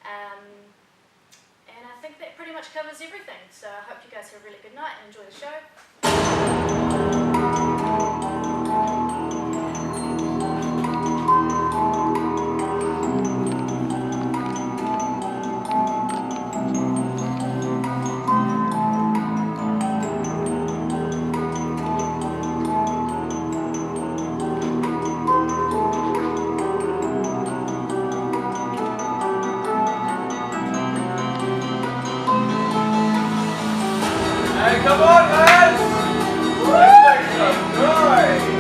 And I think that pretty much covers everything. So I hope you guys have a really good night and enjoy the show. Come on, man! Let's make some noise!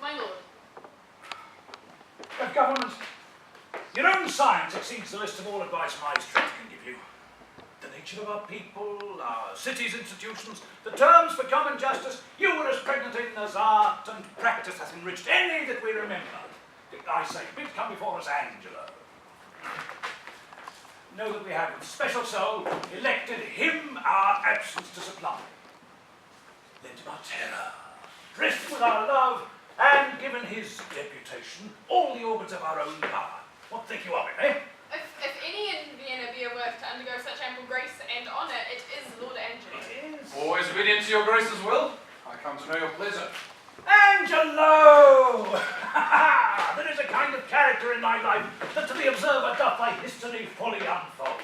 My lord. Of government, your own science exceeds the list of all advice my strength can give you. The nature of our people, our cities' institutions, the terms for common justice, you were as pregnant in as art and practice hath enriched any that we remember. I say, bid come before us, Angelo. Know that we have with special soul elected him our absence to supply. Lent him our terror, dressed with our love, and given his deputation all the organs of our own power. What think you of it, eh? If any in Vienna be worth to undergo such ample grace and honour, it is Lord Angelo. It is. Always obedient to your grace's will. I come to know your pleasure. Angelo! There is a kind of character in thy life that to the observer doth thy history fully unfold.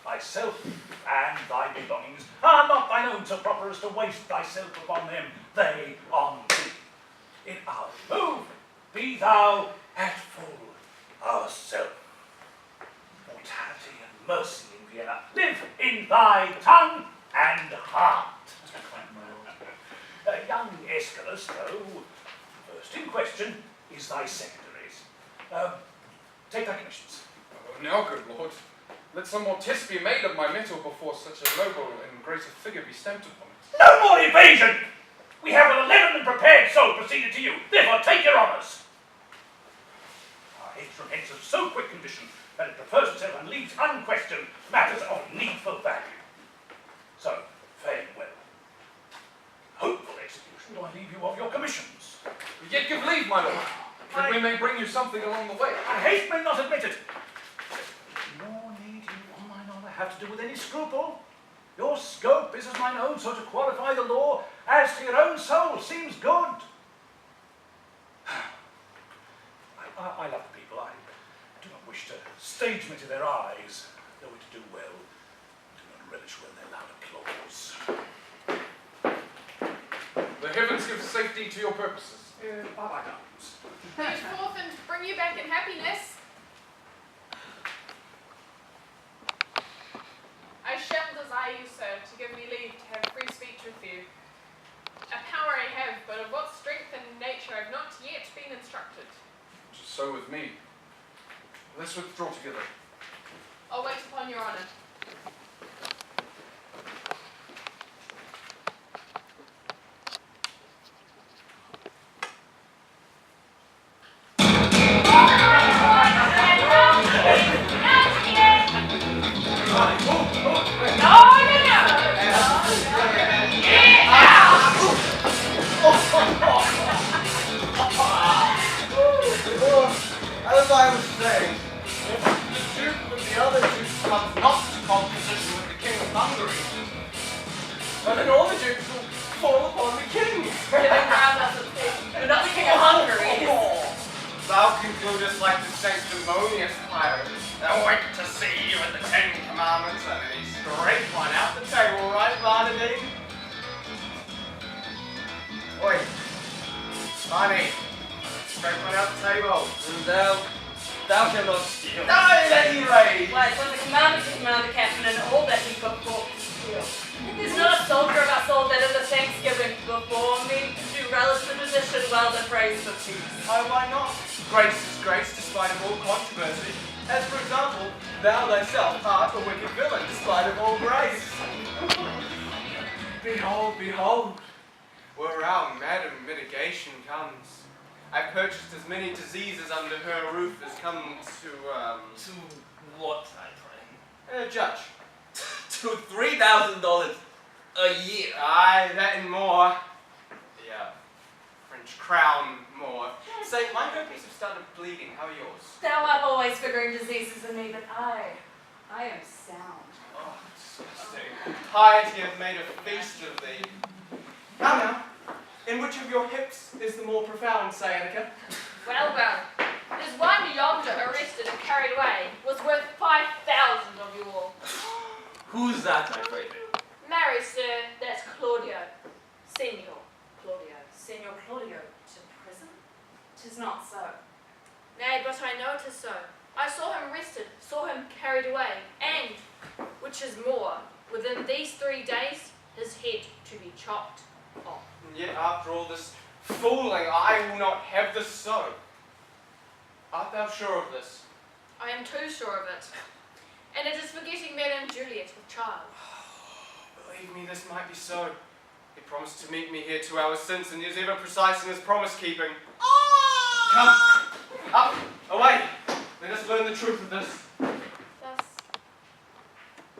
Thyself and thy belongings are not thine own so proper as to waste thyself upon them, they on thee. In our move, be thou at full ourself. Mortality and mercy in Vienna live in thy tongue and heart. Young Aeschylus, though, first in question, is thy secondaries. Take thy commissions. Oh, now, good lord, let some more test be made of my mettle before such a noble and great a figure be stamped upon it. No more evasion! We have with 11 and prepared soul proceeded to you, therefore take your honours. Our head from hence of so quick condition that it prefers itself and leaves unquestioned matters of needful value. So, fare you well. Hopeful execution do I leave you of your commissions. Yet give leave, my lord, that we may bring you something along the way. I haste may not admit it. Nor need you, on mine honour, have to do with any scruple. Your scope is as mine own, so to qualify the law as to your own soul seems good. I love the people. I do not wish to stage me to their eyes, though we do well. Do not relish well their loud applause. The heavens give safety to your purposes. By my arms. Lead forth and bring you back in happiness. I shall desire you, sir, to give me leave to have free speech with you. A power I have, but of what strength and nature I have not yet been instructed. So with me. Let's withdraw together. I'll wait upon your honour. Hungary. And then all the dukes will fall upon the king. You're not the king of Hungary. Thou concludest like the sanctimonious pirate. Thou wait to see you at the 10 Commandments, and then he straight one out the table, right, Barnaby? Oi, Barney, straight one out the table. And thou cannot steal. No, at any rate. Why, it was a commander to command the captain and all that he put forth to steal. There's not a soldier of our soul that in the Thanksgiving before me do relish the position while the praise for peace. Oh, why not? Grace is grace despite of all controversy. As for example, thou thyself art a wicked villain despite of all grace. Behold, behold, where our Madam Mitigation comes. I've purchased as many diseases under her roof as come to, To what, I pray? judge. To $3,000 a year. Aye, that and more. The, French crown more. Say, my herpes have started bleeding. How are yours? Thou art always figuring diseases in me, but I am sound. Oh, disgusting. Piety hath made a feast of thee. Now, in which of your hips is the more profound sciatica? Well, there's one yonder arrested and carried away was worth 5,000 of you all. Who's that, I pray thee? Marry, sir, that's Claudio. Senor. Senor Claudio, to prison? 'Tis not so. Nay, but I know 'tis so. I saw him arrested, saw him carried away, and, which is more, within these 3 days, his head to be chopped off. And yet, after all this fooling, I will not have this so. Art thou sure of this? I am too sure of it. And it is forgetting Madame Juliet with child. Believe me, this might be so. He promised to meet me here 2 hours since, and he is ever precise in his promise-keeping. Come, up, away. Let us learn the truth of this. Thus,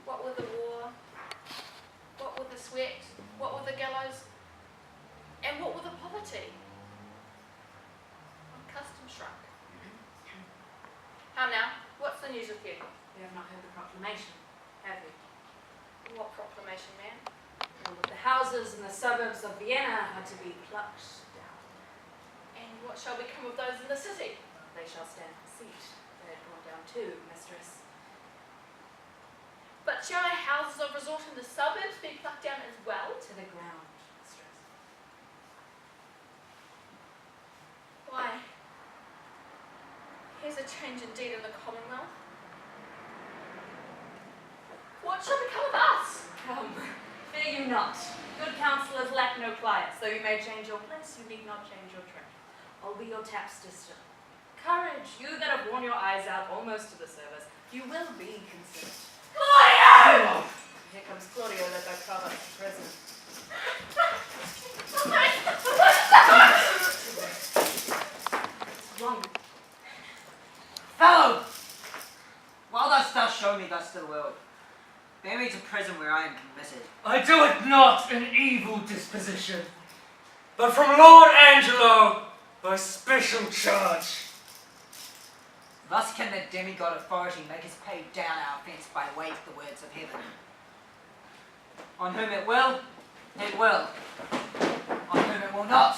what with the war, what with the sweat, what with the gallows, and what with the poverty? On custom shrunk. How now? What's the news with you? You have not heard the proclamation, have you? What proclamation, man? All of the houses in the suburbs of Vienna are to be plucked down. And what shall become of those in the city? They shall stand for siege. They had gone down too, mistress. But shall our houses of resort in the suburbs be plucked down as well? To the ground, mistress. Why, here's a change indeed in the Commonwealth. What shall become of us? Come, fear you not. Good counsellors lack no clients. Though you may change your place, you need not change your trade. I'll be your tapster still. Courage, you that have worn your eyes out almost to the service, you will be considered. Claudio! Here comes Claudio, let thy cover to prison. Wrong. Fellow! Why dost thou show me thus to the world? Bear me to prison where I am committed. I do it not in evil disposition, but from Lord Angelo by special charge. Thus can the demigod authority make us pay down our offence by weight of the words of heaven. On whom it will, it will. On whom it will not.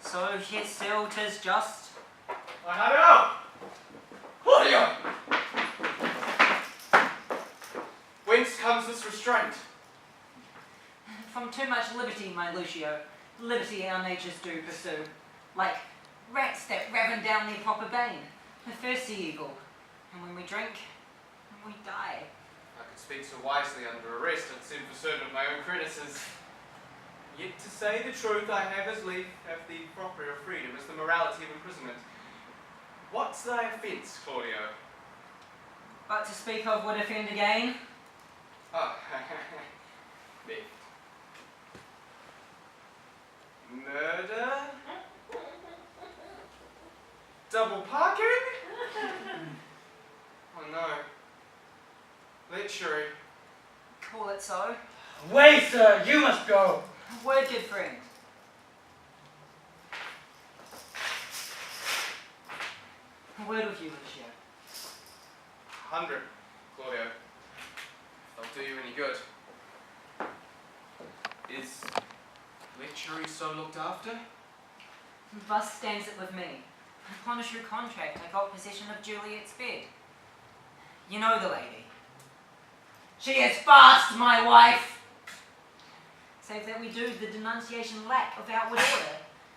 So yet still 'tis just. I have it out! Claudio! Whence comes this restraint? From too much liberty, my Lucio. Liberty our natures do pursue. Like rats that ravin down their proper bane. A thirsty evil. And when we drink, we die. I could speak so wisely under arrest and sin for certain of my own creditors. Yet to say the truth, I have as lief have the property of freedom as the morality of imprisonment. What's thy offence, Claudio? But to speak of would offend again. Oh, theft. Murder? Double parking? Oh no. Lechery. Call it so. Way, sir, you must go. A word, good friend. A word with you, Lucio. 100, Claudio. Thou do you any good. Is lechery so looked after? Thus stands it with me. Upon a true contract, I got possession of Juliet's bed. You know the lady. She is fast, my wife! Save that we do the denunciation lack of outward order,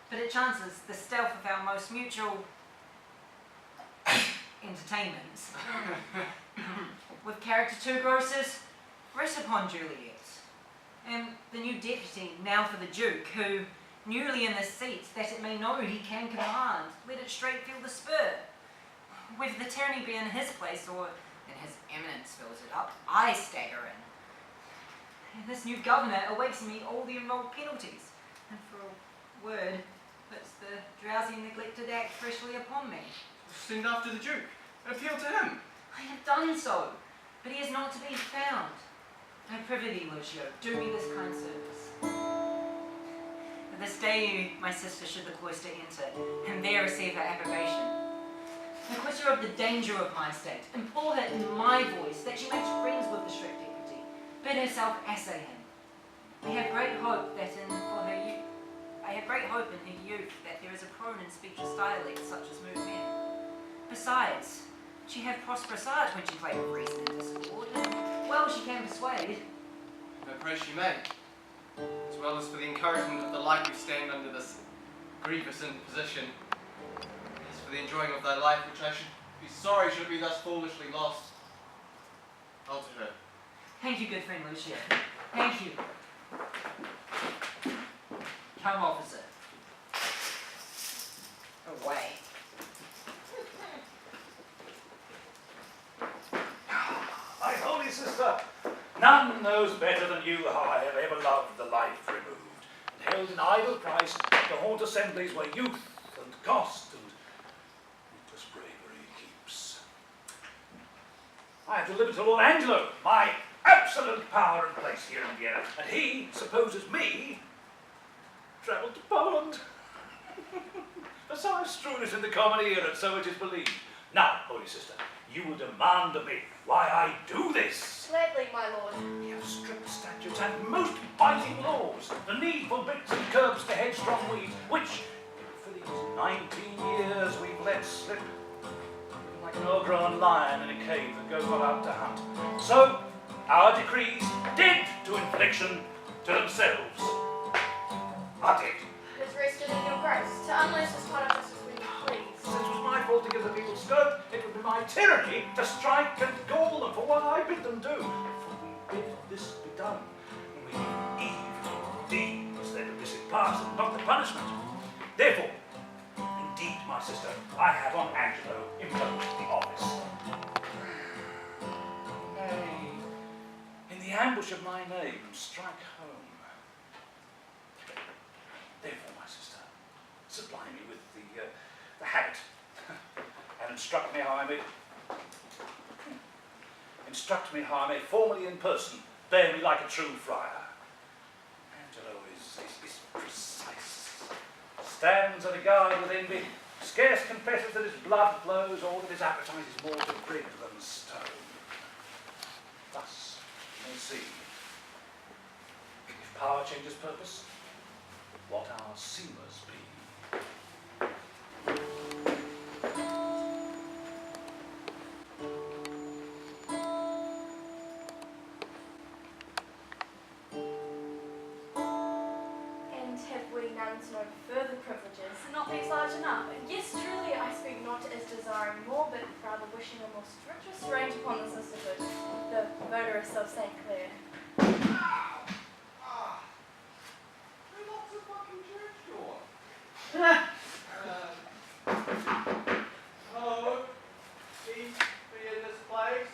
but it chances the stealth of our most mutual entertainments. With character two grocers, rest upon Juliet. And the new deputy, now for the Duke, who, newly in the seat, that it may know he can command, let it straight feel the spur. Whether the tyranny be in his place or in his eminence fills it up, I stagger in. And this new governor awaits me all the enrolled penalties, and for a word, puts the drowsy and neglected act freshly upon me. Send after the Duke. Appeal to him. I have done so, but he is not to be found. I prithee thee, Lucio, do me this kind service. This day my sister should the cloister enter, and there receive her approbation. Acquit her of the danger of my state, implore her in my voice that she makes friends with the strict deputy, bid herself assay him. I have great hope that in her youth that there is a prone in speechless dialect such as move men. Besides, she hath prosperous art when she played with reason and discord, and well she can persuade. I pray she may, as well as for the encouragement of the like who stand under this grievous imposition, as for the enjoying of thy life, which I should be sorry should be thus foolishly lost. I'll to her. Thank you, good friend Lucio. Thank you. Come, officer. Away. My holy sister, none knows better than you how I have ever loved the life removed, and held in idle price to haunt assemblies where youth and cost and needless bravery keeps. I have delivered to Lord Angelo my absolute power and place here in Vienna, and he supposes me travelled to Poland. But so I've strewn it in the common ear, and so it is believed. Now, holy sister, you will demand of me why I do this. Gladly, my lord. We have strict statutes and most biting laws. The need forbids and curbs the headstrong weeds, which, for these 19 years, we've let slip like an o'er-grown lion in a cave that goes not out to hunt. So, our decrees, dead to infliction, to themselves, are dead. It is rested in your grace to unloose this part of us as we please. Since it was my fault to give the people scope, it would be my tyranny to strike and gall them for what I bid them do. For we bid this be done, and we give evil deeds their illicit pass, and not the punishment. Therefore, indeed, my sister, I have on Angelo imposed the office. Nay, in the ambush of my name, strike home. Therefore, my sister, supply me with the habit, and instruct me how I may formally in person bear me like a true friar. Angelo is precise, stands on a guard with envy, scarce confesses that his blood flows, or that his appetite is more to bread than stone. Thus, you may see, if power changes purpose, what our seamers be. And have we none no further privileges? Not these large enough. Yes, truly, I speak not as desiring more, but rather wishing a more strict restraint upon the sisterhood, the votaress of St. Clair. Who locks a fucking church door? Hello? Peace be in this place.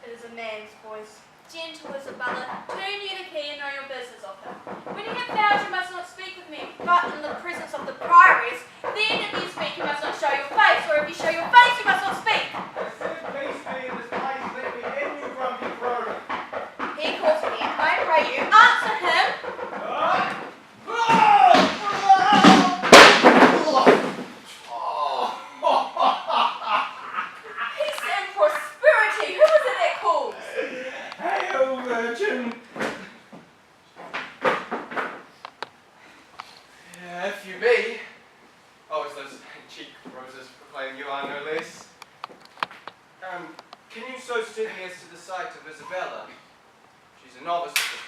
It is a man's voice. Gentle Isabella, turn you the key and know your business of him. When you have found, you must not speak with me, but in the presence of the prioress, then if you speak, you must not show your face, or if you show your face, you must not speak. I said peace be in this place, let me in, you grumpy crow. He calls me, I pray you, answer him. Peace and prosperity, who is it that calls? Hey, over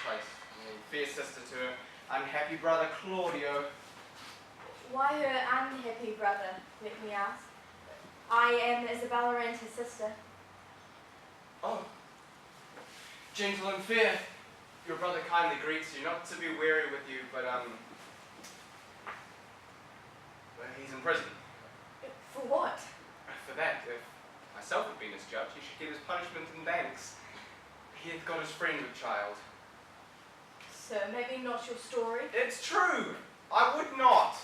place. A fair sister to her unhappy brother Claudio. Why her unhappy brother, let me ask? I am Isabella and his sister. Oh, gentle and fair, your brother kindly greets you, not to be weary with you, but he's in prison. For what? For that, if myself had been his judge, he should get his punishment in thanks. He hath got his friend with child. Sir, maybe not your story. It's true, I would not.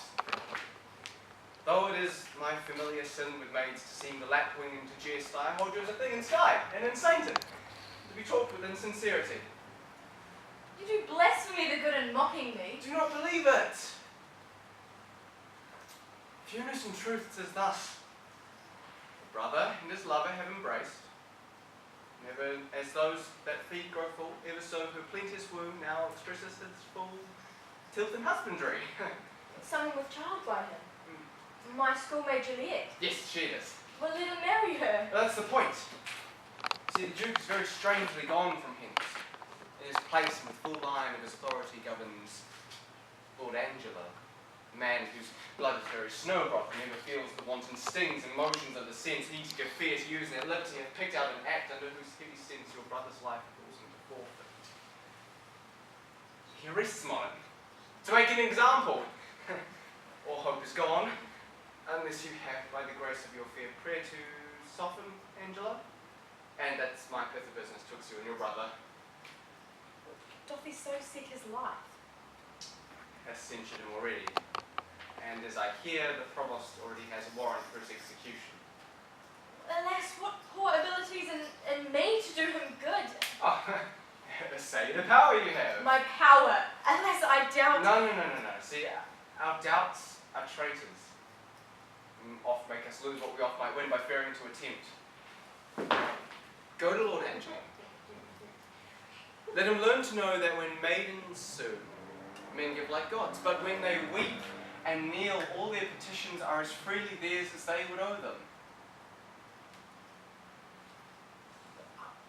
Though it is my familiar sin with maids to seem the lapwing into jest, I hold you as a thing in sky and in sainted, to be talked with in sincerity. You do blasphemy the good in mocking me. Do not believe it. Pureness and truth is thus. The brother and his lover have embraced. Never as those that feed grow full, ever so her plenteous womb now expresses its full tilth and husbandry. Someone with child by him. My schoolmate Juliet. Yes, she is. Well, let him marry her. That's the point. See, the Duke is very strangely gone from hence. In his place in the full line of his authority governs Lord Angelo, a man whose blood is very snowdrop and never feels the wanton stings and motions of the sense easy to fear to use their liberty, and picked out an act under whose heavy sentence your brother's life falls into forfeit. He arrests him on it, to make an example. All hope is gone, unless you have, by the grace of your fair prayer, to soften Angelo. And that's my pith of business twixt you and your brother. Doth he so seek his life? Has censured him already. And as I hear, the provost already has a warrant for his execution. Alas, what poor abilities in me to do him good. Oh, say the power you have. My power. Alas, I doubt. No. See, our doubts are traitors. Oft make us lose what we oft might win by fearing to attempt. Go to Lord Angelo. Let him learn to know that when maidens sue, men give like gods, but when they weep and kneel, all their petitions are as freely theirs as they would owe them.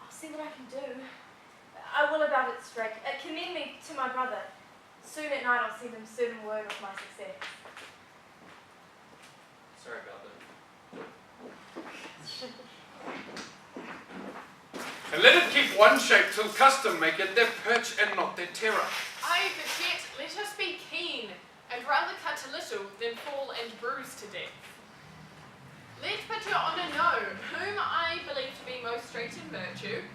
I'll see what I can do. I will about it straight. Commend me to my brother. Soon at night I'll send him certain word of my success. Sorry about that. And let it keep one shape till custom make it their perch and not their terror. Ay, but yet let us be keen, and rather cut a little than fall and bruise to death. Let but your honour know, whom I believe to be most straight in virtue,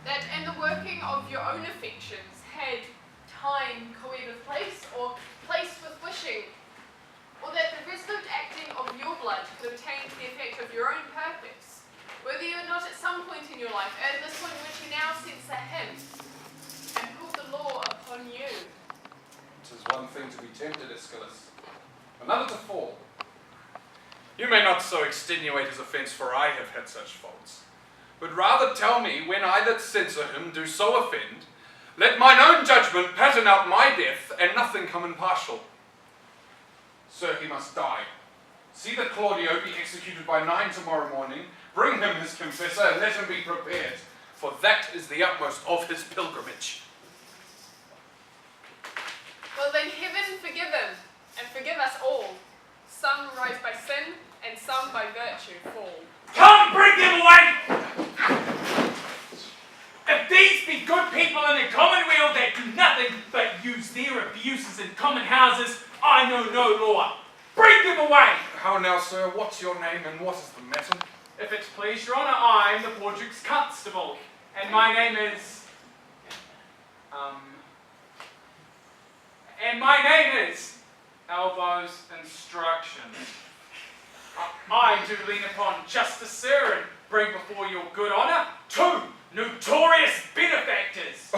that in the working of your own affections had time coed with place, or place with wishing, or that the resolute acting of your blood could obtain the effect of your own purpose, whether you are not at some point in your life, at this point in which you now sense a hint, and pull the law upon you. 'Tis one thing to be tempted, Aeschylus, another to fall. You may not so extenuate his offence, for I have had such faults. But rather tell me, when I that censure him do so offend, let mine own judgment pattern out my death, and nothing come impartial. Sir, he must die. See that Claudio be executed by 9 tomorrow morning. Bring him his confessor, and let him be prepared, for that is the utmost of his pilgrimage. Well then, heaven forgive him, and forgive us all. Some rise by sin, and some by virtue fall. Come, bring them away! If these be good people in the commonweal that do nothing but use their abuses in common houses, I know no law. Bring them away! How now, sir, what's your name, and what is the matter? If it please your honour, I am the poor Duke's constable, and my name is... Elbow's instructions. I do lean upon justice, sir, and bring before your good honour 2 notorious benefactors.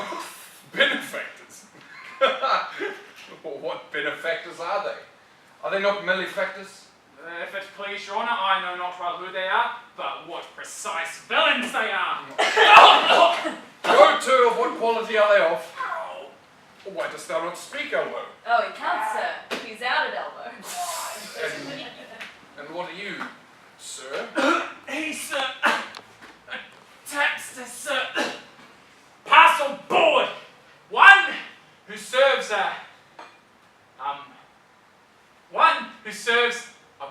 Benefactors? What benefactors are they? Are they not malefactors? If it please your honour, I know not well who they are, but what precise villains they are. Go to, of what quality are they of? Why dost thou not speak, Elbow? Oh, he can't, sir. He's out at elbow. And what are you, sir? He's, a tapster, sir. Parcel board. 1 serves one who serves a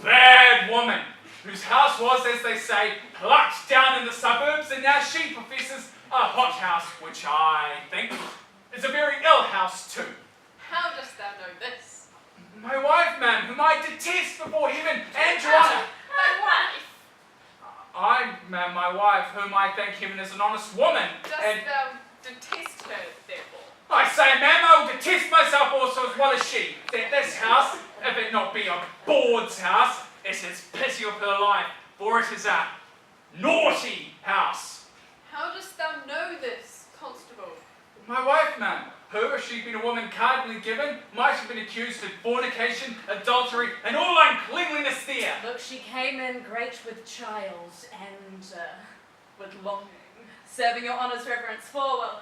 bad woman, whose house was, as they say, plucked down in the suburbs, and now she professes a hothouse, which I think is a very ill house too. How dost thou know this? My wife, ma'am, whom I detest before heaven and your honour. Thy wife? Ma'am, my wife, whom I thank heaven is an honest woman. Dost And thou detest her, therefore? I say, ma'am, I will detest myself also as well as she. That this house, if it not be a bawd's house, it is pity of her life, for it is a naughty house. How dost thou know this, constable? My wife, ma'am, who, if she'd been a woman cardinally given, might have been accused of fornication, adultery, and all uncleanliness there. Look, she came in great with child and with longing, serving your honour's reverence for well,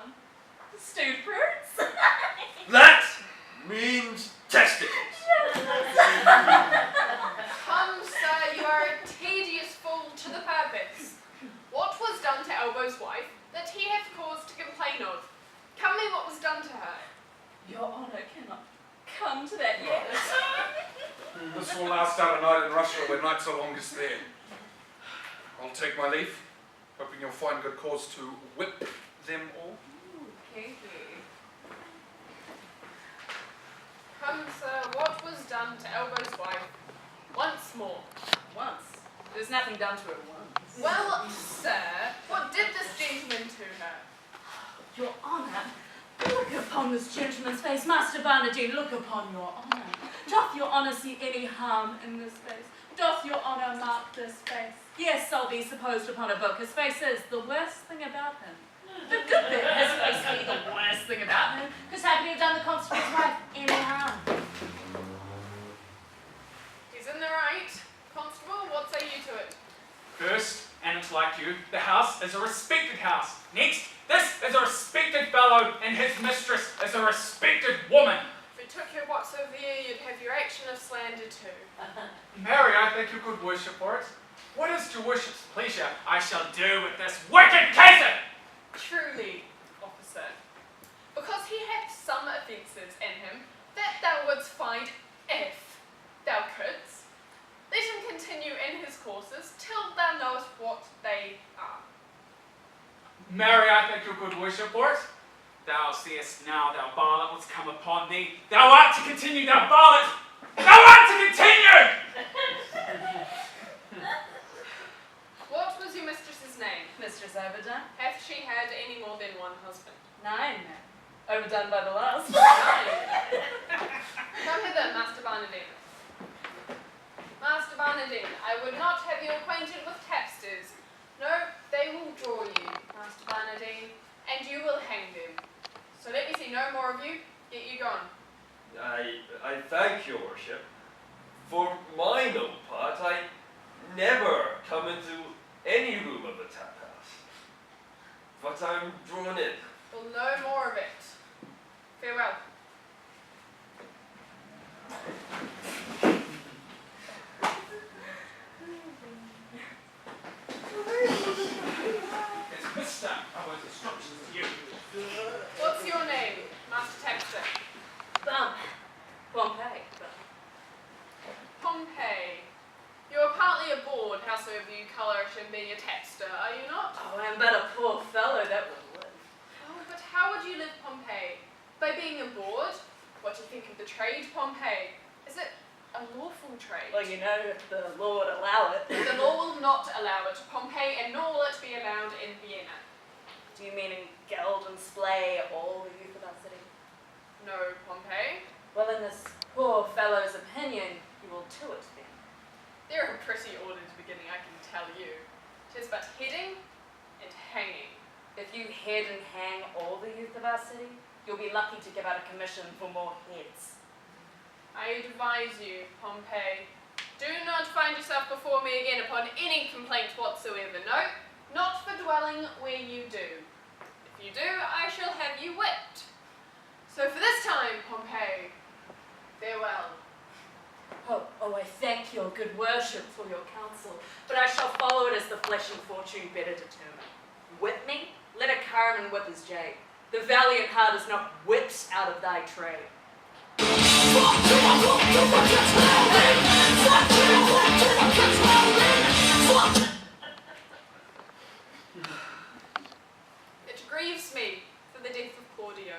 stewed fruits. That means testicles. Come, sir, you are a tedious fool to the purpose. What was done to Elbow's wife that he hath cause to complain of? Tell me what was done to her. Your honour cannot come to that yet. This will last out a night in Russia where nights are longest there. I'll take my leave, hoping you'll find good cause to whip them all. Okay. Come, sir, what was done to Elbow's wife? Once more. Once. There's nothing done to her once. Well, sir, what did this gentleman to her? Your honour, look upon this gentleman's face. Master Barnardine, look upon your honour. Doth your honour see any harm in this face? Doth your honour mark this face? Yes, I'll be supposed upon a book. His face is the worst thing about him. The good bit, his face be the worst thing about him, because have he done the constable's wife any harm? He's in the right. Constable, what say you to it? First, and it's like you, the house is a respected house. Next, this is a respected fellow, and his mistress is a respected woman. If it took you whatsoever, you'd have your action of slander too. Mary, I thank your good worship for it. What is your worship's pleasure I shall do with this wicked caitiff? Truly, officer, because he hath some offences in him that thou wouldst find if thou couldst. Let him continue in his courses till thou knowest what they are. Mary, I thank your good worship for it. Thou seest now, thou varlet, what's come upon thee. Thou art to continue, thou varlet! Thou art to continue! What was your mistress's name? Mistress Overdone? Hath she had any more than one husband? 9, ma'am. Overdone by the last. Come hither, Master Barnardine. Master Barnardine, I would not have you acquainted with tapsters. No, they will draw you, Master Barnardine, and you will hang them. So let me see no more of you. Get you gone. I thank your worship. For mine own part, I never come into any room of the tap house. But I'm drawn in. Well, no more of it. Farewell. It's Mr. I was instructions to you. What's your name, Master Tapster? Pompey. Pompey. You are partly a board, howsoever you colourish in being a tapster, are you not? Oh, I am but a poor fellow that would live. Oh, but how would you live, Pompey? By being a board? What do you think of the trade, Pompey? Is it a lawful trade? Well, you know, if the law would allow it. The law will not allow it, Pompey, and nor will it be allowed in Vienna. Do you mean in geld and splay all the youth of our city? No, Pompey. Well, in this poor fellow's opinion, you will to it then. They're a pretty ordered beginning, I can tell you. 'Tis but heading and hanging. If you head and hang all the youth of our city, you'll be lucky to give out a commission for more heads. I advise you, Pompey, do not find yourself before me again upon any complaint whatsoever. No, not for dwelling where you do. If you do, I shall have you whipped. So for this time, Pompey, farewell. Oh, I thank your good worship for your counsel, but I shall follow it as the flesh and fortune better determine. Whip me? Let a carman whip his jay. The valiant heart is not whipped out of thy tray. It grieves me for the death of Claudio.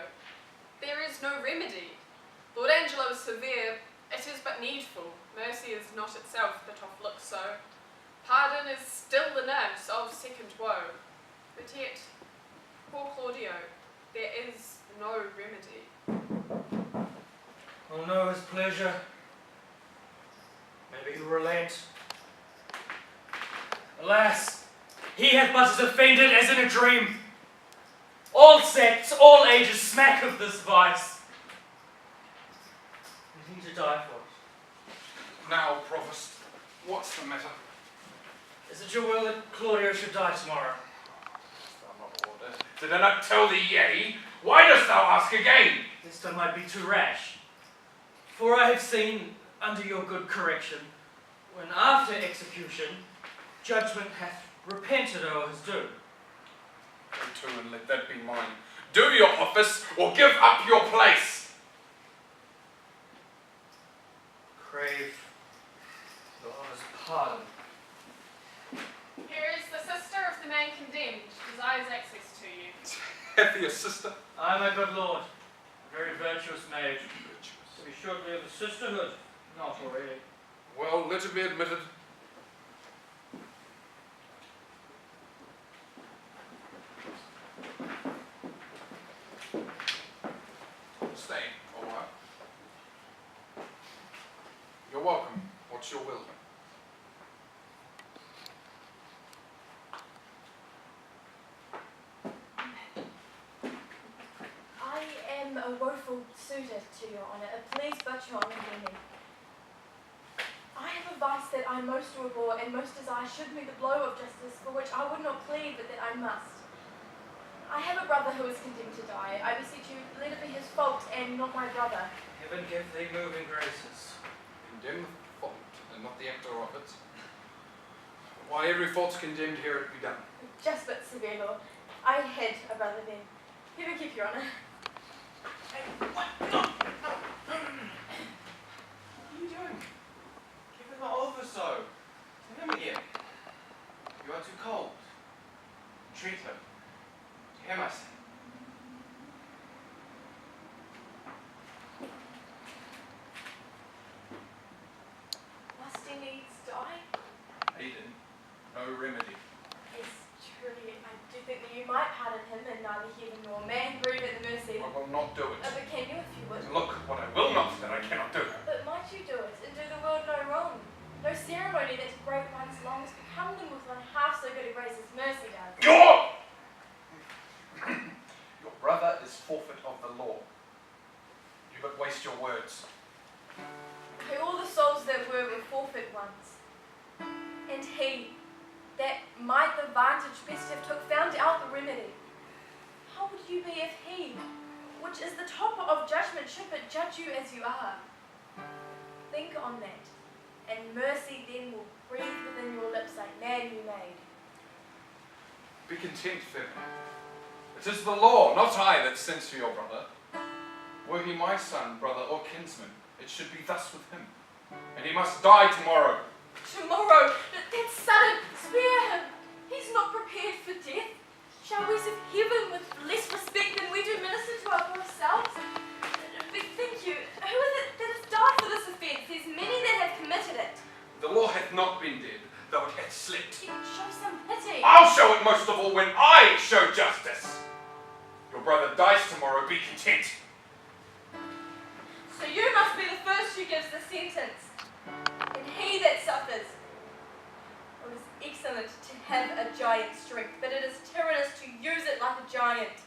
There is no remedy. Lord Angelo is severe, it is but needful. Mercy is not itself, but oft looks so. Pardon is still the nurse of second woe. But yet, poor Claudio, there is no remedy. I'll know his pleasure. Maybe he'll relent. Alas, he hath but as offended as in a dream. All sects, all ages smack of this vice. And he to die for it. Now, Provost, what's the matter? Is it your will that Claudio should die tomorrow? Thou not order. Did I not tell thee yea? Why dost thou ask again? Lest I might be too rash. For I have seen, under your good correction, when after execution, judgment hath repented o'er his doom. Go to and let that be mine. Do your office, or give up your place. Crave your honour's pardon. Here is the sister of the man condemned, desires access to you. Have your sister? I, my good lord, a very virtuous maid. To be shortly of the sisterhood, not already. Well, let it be admitted. Stay a while. You're welcome. What's your will? I am a woeful suitor to your honour. Please but your honour hear me. I have a vice that I most abhor and most desire should me the blow of justice, for which I would not plead, but that I must. I have a brother who is condemned to die. I beseech you, let it be his fault and not my brother. Heaven give thee moving graces. Condemn the fault, and not the actor of it. Why, every fault's condemned, here it be done. Just but severe law. I had a brother then. Heaven keep your honour. What are you doing? Give him over so. Tell him again. You are too cold. Treat him. To him I say. Must he needs die? Aiden, no remedy. Yes, truly, I do think that you might pardon him, and neither heaven nor man grieve at the mercy. I will not do it. But can you if you would? Look, what I will not, that I cannot do. But might you do it, and do the world no wrong? No ceremony that great ones long has become them with one half so good a grace as mercy does. Your brother is forfeit of the law. You but waste your words. Okay, all the souls that were forfeit ones. And he, that might the vantage best have took, found out the remedy. How would you be if he, which is the topper of judgment, should but judge you as you are? Think on that, and mercy then will breathe within your lips like man you made. Be content, Ferdinand. It is the law, not I, that sends for your brother. Were he my son, brother, or kinsman, it should be thus with him. And he must die tomorrow. Tomorrow, that's sudden, spare him. He's not prepared for death. Shall we serve heaven with less respect than we do minister to our poor selves? But think you, who is it that has died for this offence? There's many that have committed it. The law hath not been dead, though it hath slept. You show some pity. I'll show it most of all when I show justice. Your brother dies tomorrow, be content. So you must be the first who gives the sentence, and he that suffers. It is excellent to have a giant's strength, but it is tyrannous to use it like a giant.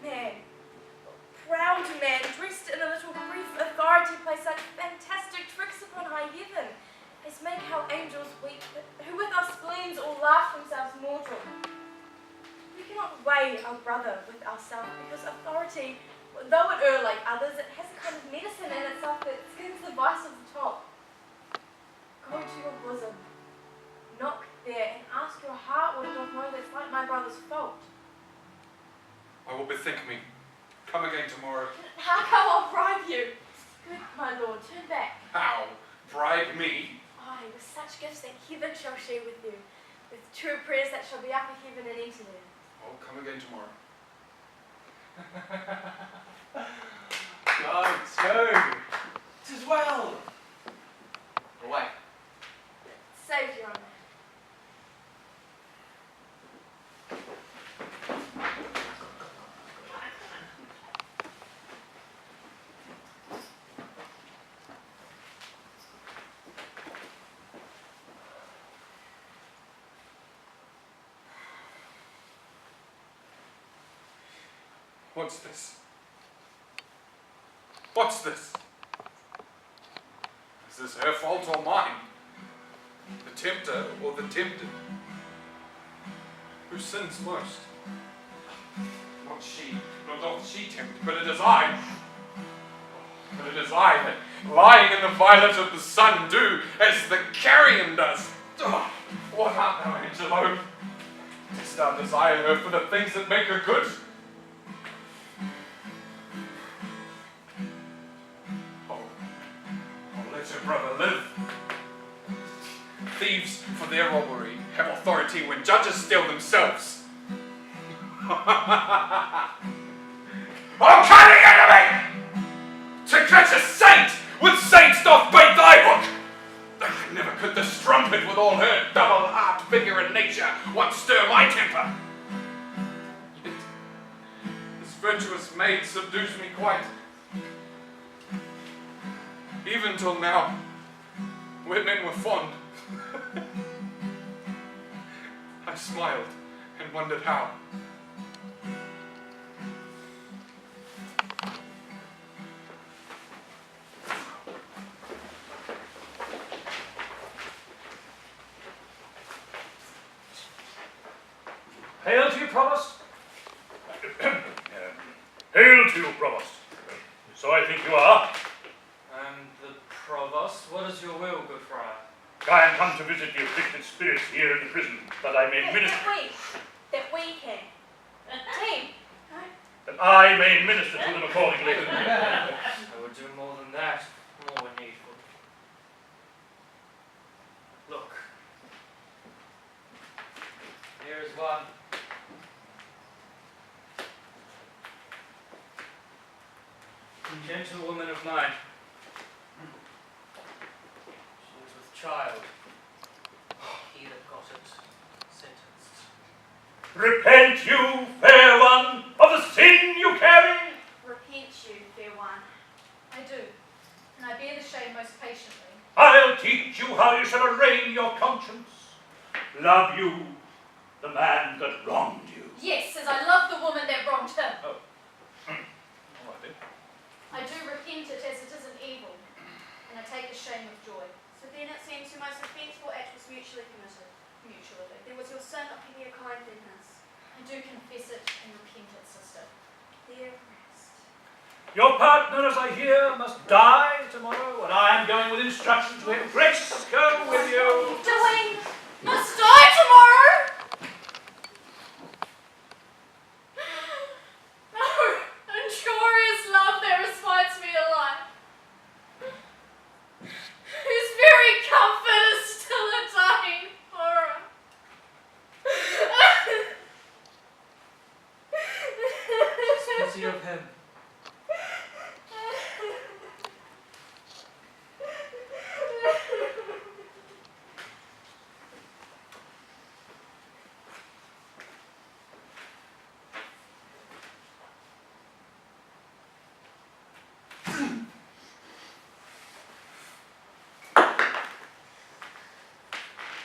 Man, proud man, dressed in a little brief authority, play such fantastic tricks upon high heaven, as make our angels weep, but who with our spleens all laugh themselves mortal. We cannot weigh our brother with ourselves, because authority, though it err like others, it has a kind of medicine in itself that skins the vice of the top. Go to your bosom, knock there, and ask your heart what it doth know that's like my brother's fault. I will bethink me. Come again tomorrow. How come I'll bribe you? Good, my lord, turn back. How? Bribe me? Aye, with such gifts that heaven shall share with you, with true prayers that shall be up in heaven and enter there. Oh, come again tomorrow. Go. 'Tis well. Away. Saved your honour. What's this? What's this? Is this her fault or mine? The tempter or the tempted? Who sins most? Not she, nor doth she tempt, but it is I. But it is I that, lying in the violet of the sun, do as the carrion does. Oh, what art thou, Angelo? Dost thou desire her for the things that make her good? Let your brother live. Thieves, for their robbery, have authority when judges steal themselves. Oh, cunning enemy! To catch a saint with saints doth bait thy hook! Never could the strumpet with all her double art, figure, and nature once stir my temper. Yet this virtuous maid subdues me quite. Even till now, where men were fond, I smiled and wondered how. Hail to you, Provost. Hail to you, Provost. So I think you are. The Provost, what is your will, good friar? I am come to visit the afflicted spirits here in the prison, that I may minister. That we can. Team. That I may administer to them accordingly. I would do more than that, more when needful. Look. Here is one. Gentlewoman of mine. She was with child. He that got it, sentenced. Repent you, fair one, of the sin you carry. Repent you, fair one. I do, and I bear the shame most patiently. I'll teach you how you shall arraign your conscience. Love you, the man that wronged you. Yes, as I love the woman that wronged him. Oh. All right then. I do repent it as it is an evil, and I take the shame with joy. So then it seems your most offensible act was mutually committed. Mutually. There was your sin not heavier kind than his. I do confess it and repent it, sister. There rest. Your partner, as I hear, must die tomorrow, and I am going with instructions to have Grace go with you. Doing must die tomorrow. No, injurious love that respites me alive. Whose very comfort is still a dying horror. Pity of him.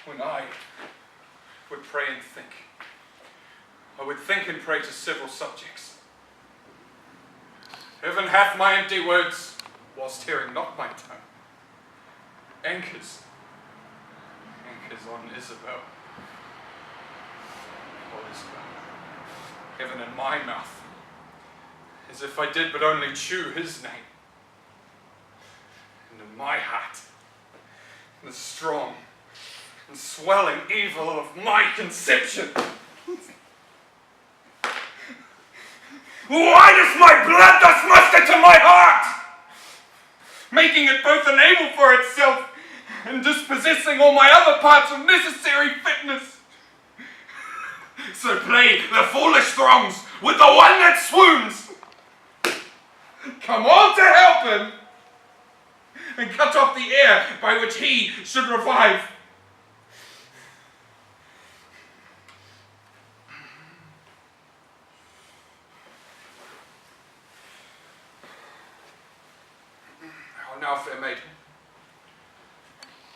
When I would pray and think, I would think and pray to several subjects. Heaven hath my empty words, whilst hearing not my tongue. Anchors on Isabel. Oh, Isabel, heaven in my mouth, as if I did but only chew his name. And in my heart, the strong and swelling evil of my conception. Why does my blood thus muster to my heart, making it both unable for itself and dispossessing all my other parts of necessary fitness? So play the foolish throngs with the one that swoons. Come on to help him, and cut off the air by which he should revive. How now, fair maid?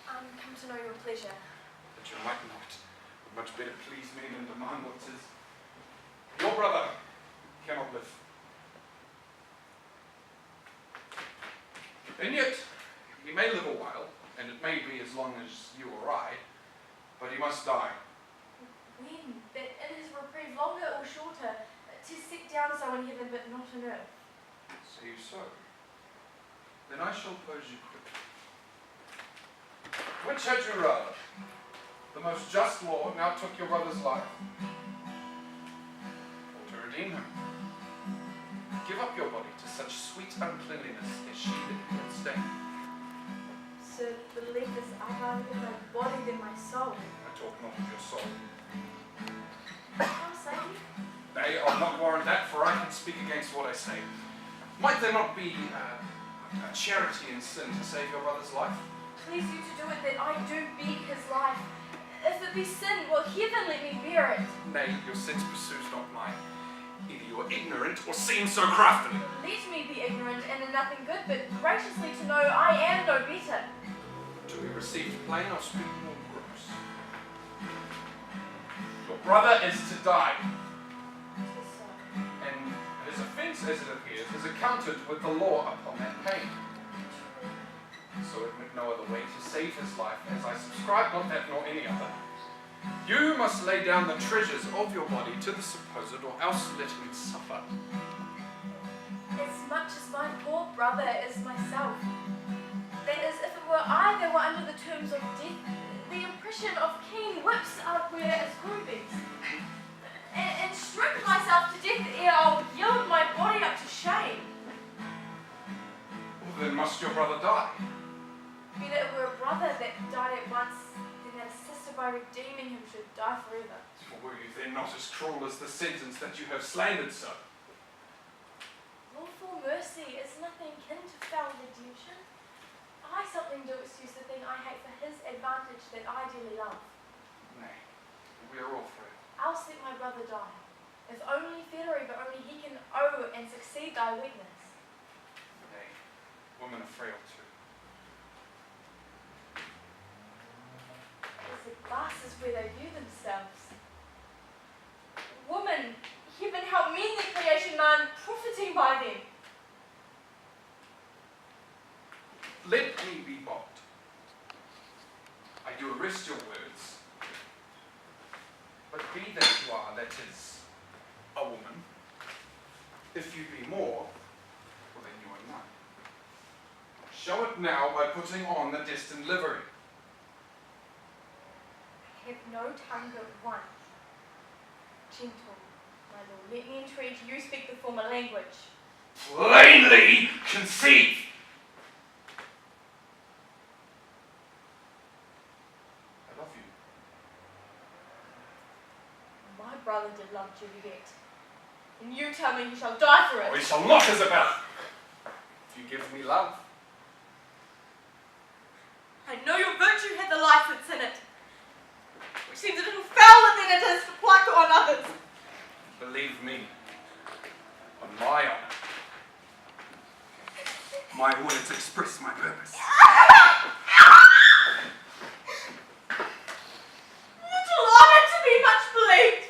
Come to know your pleasure. That you might not, would much better please me than demand what 'tis. Your brother cannot live. And yet, he may live a while, and it may be as long as you or I, but he must die. When? That it is reprieve longer or shorter? Tis set down so in heaven, but not on earth. Say you so? Then I shall pose you quickly. Which had you rather? The most just law now took your brother's life, or to redeem him? Give up your body to such sweet uncleanliness as she that can stain. Sir, believe this, I rather give my body than my soul. I talk not of your soul. How say you? Nay, I'll not warrant that, for I can speak against what I say. Might there not be a charity in sin to save your brother's life? Please you to do it, that I do beg his life. If it be sin, will heaven let me bear it? Nay, your sins pursues not mine. Either you are ignorant or seem so craftily. Let me be ignorant and in nothing good, but graciously to know I am no better. To be received plain or speak more gross. Your brother is to die, Tis so. and his offence, as it appears, is accounted with the law upon that pain. So admit no other way to save his life, as I subscribe not that nor any other. You must lay down the treasures of your body to the supposed, or else let him suffer. As much as my poor brother is myself. That is, if it were I that were under the terms of death, the impression of keen whips I'd wear as rubies. And strip myself to death ere I'll yield my body up to shame. Well, then must your brother die? Better it were a brother that died at once than that a sister by redeeming him should die forever. Or were you then not as cruel as the sentence that you have slandered so? Lawful mercy is nothing kin to foul redemption. I something do excuse the thing I hate for his advantage that I dearly love. Nay, we are all free. Else let my brother die. If only fairy, but only he can owe and succeed thy weakness. Nay, women are frail too. As the glasses where they view themselves. Woman, heaven help me in the creation man, profiting by them. Let me be bold. I do arrest your words. But be that you are, that is, a woman. If you be more, well then you are none. Show it now by putting on the destined livery. I have no tongue but one. Gentle, my lord, let me entreat you speak the former language. Plainly conceive. I love you. My brother did love Juliet, and you tell me he shall die for it. Or he shall not, Isabel. If you give me love. I know your virtue had the license in it, which seems a little fouler than it is to pluck on others. Believe me, on my honor, my words express my purpose. Little honor to be much believed.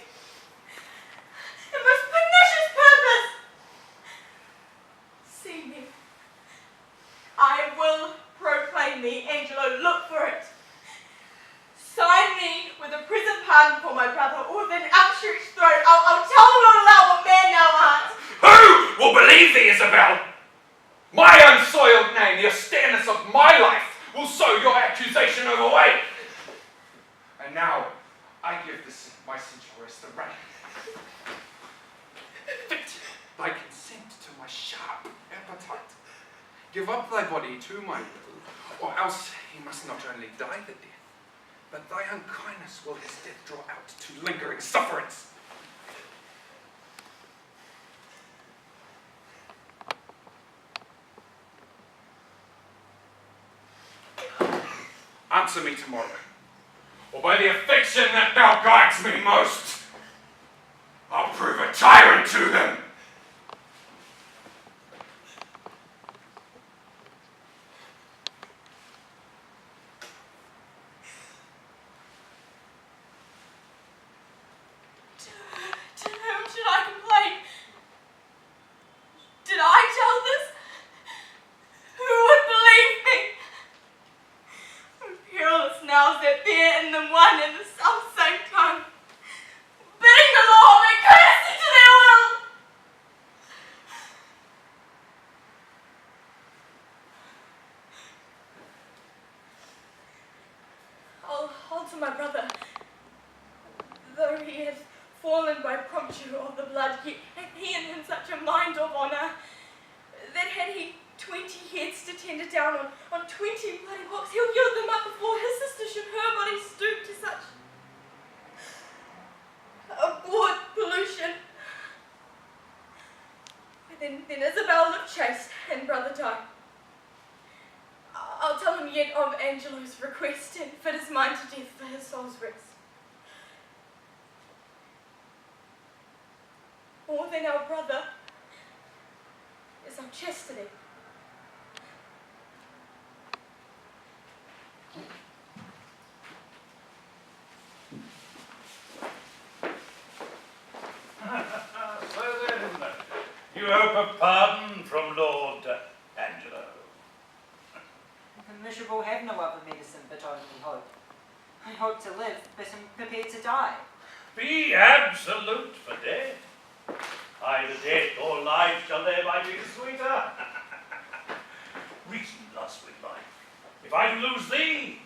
The most pernicious purpose. See me. I will proclaim thee, Angelo, look for it. Sign me with a present pardon for my brother, or with an outstretched throat. I'll tell the world aloud what man thou art. Who will believe thee, Isabel? My unsoiled name, the austereness of my life, will sow your accusation overweight. And now, I give this my sensual rest the right. thy consent to my sharp appetite. Give up thy body to my will, or else he must not only die the death, but thy unkindness will his death draw out to lingering sufferance. Answer me tomorrow, or by the affection that thou guides me most, I'll prove a tyrant to them. To whom should I complain? Did I tell this? Who would believe me? Peerless now that bear in them one and the self same tongue, bidding the law make courtesy to their will. I'll hold to my brother. Though he had fallen by prompture of the blood, yet hath he in him such a mind of honour, that had he 20 heads to tender down on 20 bloody books, he'll yield them up before his sister should her body stoop to such abhorred pollution. Then Isabel lived chaste and brother died. I'll tell him yet of Angelo's request and fit his mind to death for his soul's rest. More than our brother is our chastity. So then, you hope a pardon from Lord Angelo. The miserable have no other medicine but only hope. I hope to live, but am prepared to die. Be absolute for death. Either death or life shall thereby be the sweeter. Reason thus with life. If I do lose thee,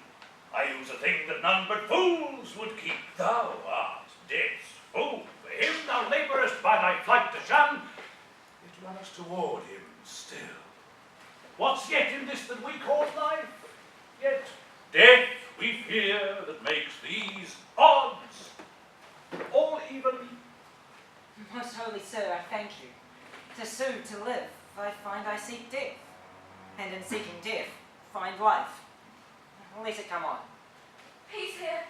I lose a thing that none but fools would keep. Thou art death's fool. For him thou labourest by thy flight to shun, yet runnest toward him still. What's yet in this that we call life? Yet death we fear that makes these odds all even. Most holy sir, I thank you. To sue, to live, I find I seek death, and in seeking death, find life. Let it come on. Peace here,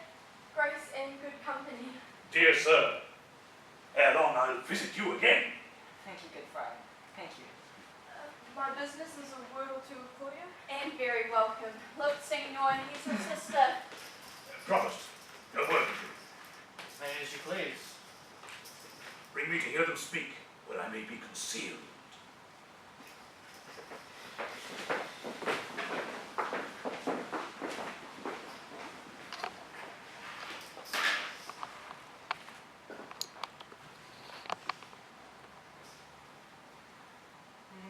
grace and good company. Dear sir, ere long I'll visit you again. Thank you, good friar. Thank you. My business is a word or two for you. And very welcome. Look, Signor, he's your sister. Promised. A word with you. Say as you please. Bring me to hear them speak, where I may be concealed.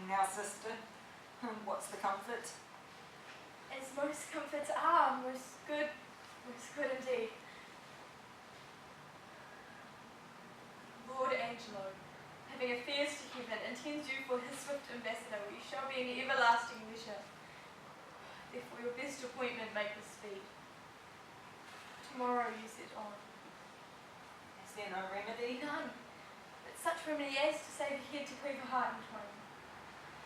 Now, sister, what's the comfort? As most comforts are, most good indeed. Lord Angelo, having affairs to heaven, intends you for his swift ambassador, we shall be in everlasting leisure. Therefore your best appointment make with speed. Tomorrow you set on. Is there no remedy? None, but such remedy as to save a head to cleave a heart in twain.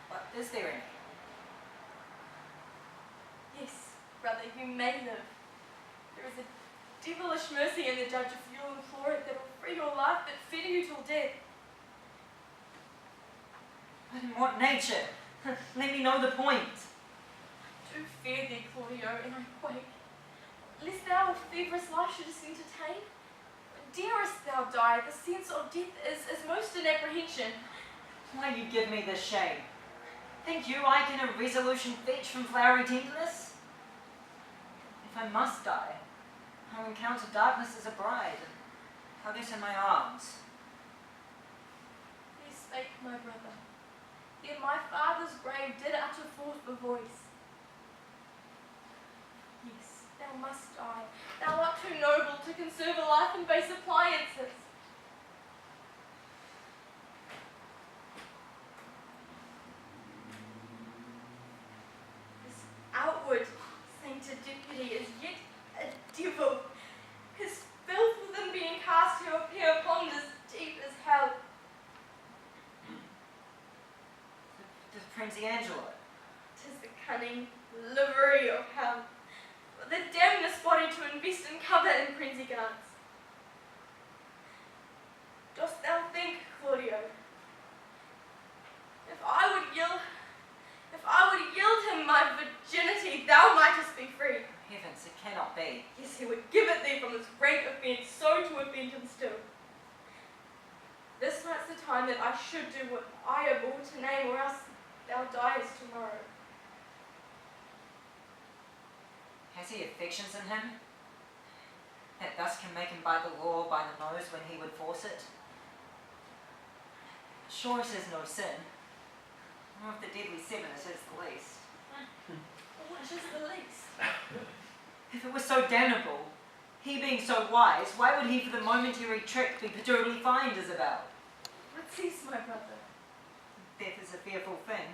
What is there any? Yes, brother, you may live. There is a devilish mercy in the judge if you'll implore it that will free your life but fetter you till death. But in what nature? Let me know the point. Do fear thee, Claudio, and I quake, lest thou with feverish life shouldst entertain. Darest thou die, the sense of death is most in apprehension. Why you give me this shame? Think you I can a resolution fetch from flowery tenderness? If I must die, I'll encounter darkness as a bride, and hug it in my arms. There spake my brother, yet my father's grave did utter forth the voice. Yes, thou must die. Thou art too noble to conserve a life in base appliances. deputy is yet a devil. His filth within being cast to appear upon as deep as hell. The Prince Angelo. 'Tis the cunning livery of hell. The damnedest body to invest and cover in Princy guards. Dost thou think, Claudio, if I would yield him my virginity, thou mightest be free? Heavens, it cannot be. Yes, he would give it thee from this rank offence, so to offend him still. This night's the time that I should do what I abhor to name, or else thou diest tomorrow. Has he affections in him that thus can make him by the law by the nose when he would force it? Sure, it is no sin. Nor of the deadly seven it is the least. What is the least? If it was so damnable, he being so wise, why would he for the momentary trick be totally fined, Isabel? What cease, my brother? Death is a fearful thing.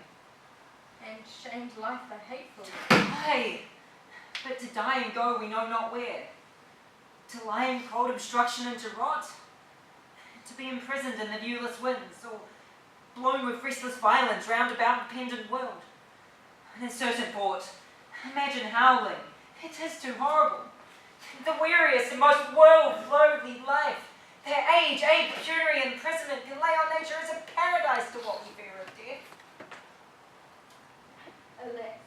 And shamed life a hateful. Aye, but to die and go we know not where. To lie in cold obstruction and to rot. To be imprisoned in the viewless winds, or blown with restless violence round about the pendant world. And in certain port, imagine howling. It is too horrible. The weariest and most world-loathly life, their age, pecuniary imprisonment can lay on nature as a paradise to what we fear of death. Alas.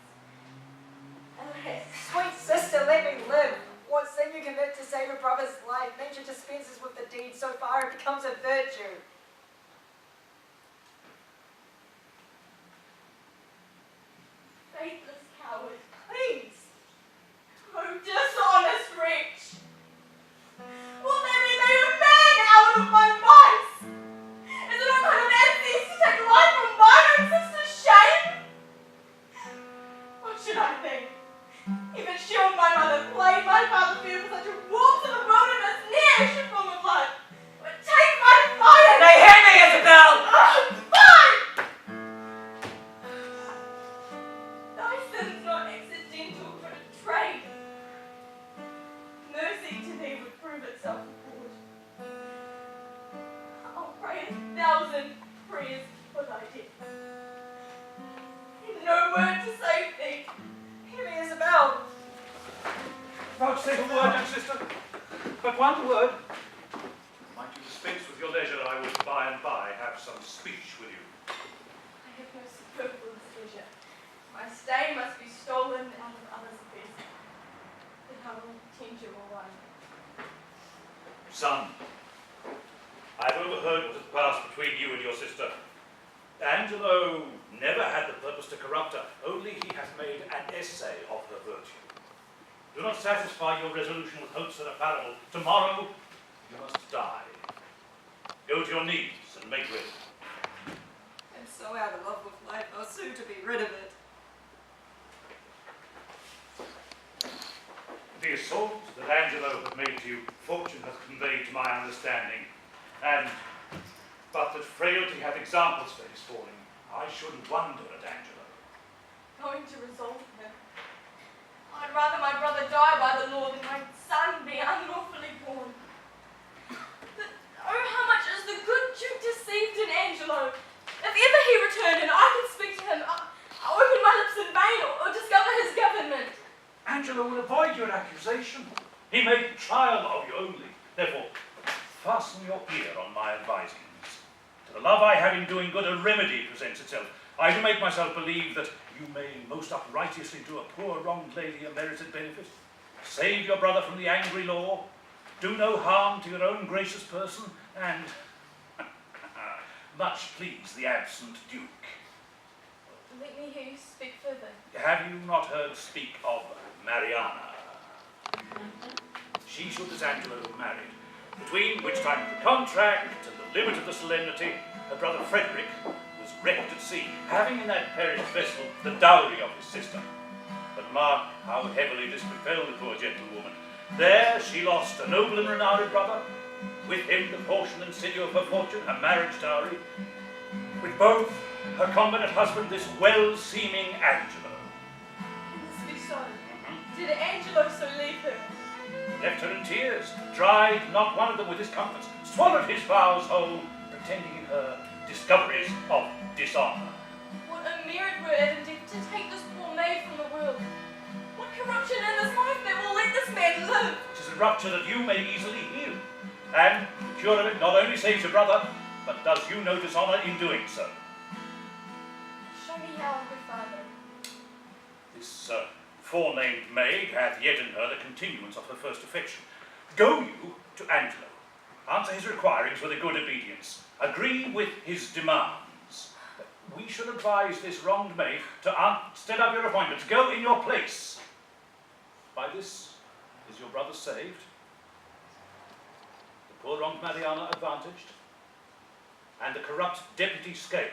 Alas. Sweet sister, let me live. What sin you commit to save a brother's life, nature dispenses with the deed so far it becomes a virtue. Faithless coward, please. Oh, dishonest wretch. Will there be made a man out of my vice? Is it not kind of empty to take life from mine own sister's shame? What should I think? Even shield my mother, played my father fear for such a wolf to the wilderness, ne'er should form of blood. But take my fire! Nay, hear me, Isabel! Fine! Thy sin's not accidental, but a trade. Mercy to thee would prove itself abhorred. I'll pray 1,000 prayers for thy death. No word to save thee. Hear me, Isabel! Vouchsafe a word, young sister. But one word. Might you dispense with your leisure, I would by and by have some speech with you. I have no superfluous pleasure. My stay must be stolen out of others' affairs. Then I will tend you all one. Son, I have overheard what has passed between you and your sister. Angelo never had the purpose to corrupt her, only he hath made an essay of her virtue. Do not satisfy your resolution with hopes that are fallible. Tomorrow you must die. Go to your knees and make ready. I'm so out of love with life, how soon to be rid of it. The assault that Angelo had made to you, fortune hath conveyed to my understanding, and but that frailty hath examples for his falling, I shouldn't wonder at Angelo. Going to resolve him. I'd rather my brother die by the law than my son be unlawfully born. But oh, how much is the good Duke deceived in Angelo? If ever he returned and I could speak to him, I'll open my lips in vain or discover his government. Angelo will avoid your accusation. He made trial of you only. Therefore, fasten your ear on my advisings. To the love I have in doing good, a remedy presents itself. I do make myself believe that you may most uprighteously do a poor wronged lady a merited benefit. Save your brother from the angry law. Do no harm to your own gracious person, and much please the absent Duke. Let me hear you speak further. Have you not heard speak of Mariana? She should, as Angelo, have married, between which time of the contract and the limit of the solemnity, her brother Frederick was wrecked at sea, having in that perished vessel the dowry of his sister. But mark how heavily this befell the poor gentlewoman. There she lost a noble and renowned brother, with him the portion and sinew of her fortune, her marriage dowry, with both her convenant husband, this well-seeming Angelo. Can this be so? Did Angelo so leave her? Left her in tears, dried not one of them with his comforts, swallowed his vows whole, pretending in her discoveries of dishonour. What a merit were it indeed to take this poor maid from the world. What corruption in this life that will let this man live? It is a rupture that you may easily heal, and the cure of it not only saves your brother, but does you no dishonour in doing so. Show me how, good father. This forenamed maid hath yet in her the continuance of her first affection. Go you to Angelo, answer his requirings with a good obedience, agree with his demands. We shall advise this wronged maid to stead up your appointments. Go in your place. By this is your brother saved, the poor wronged Mariana advantaged, and the corrupt deputy scaled.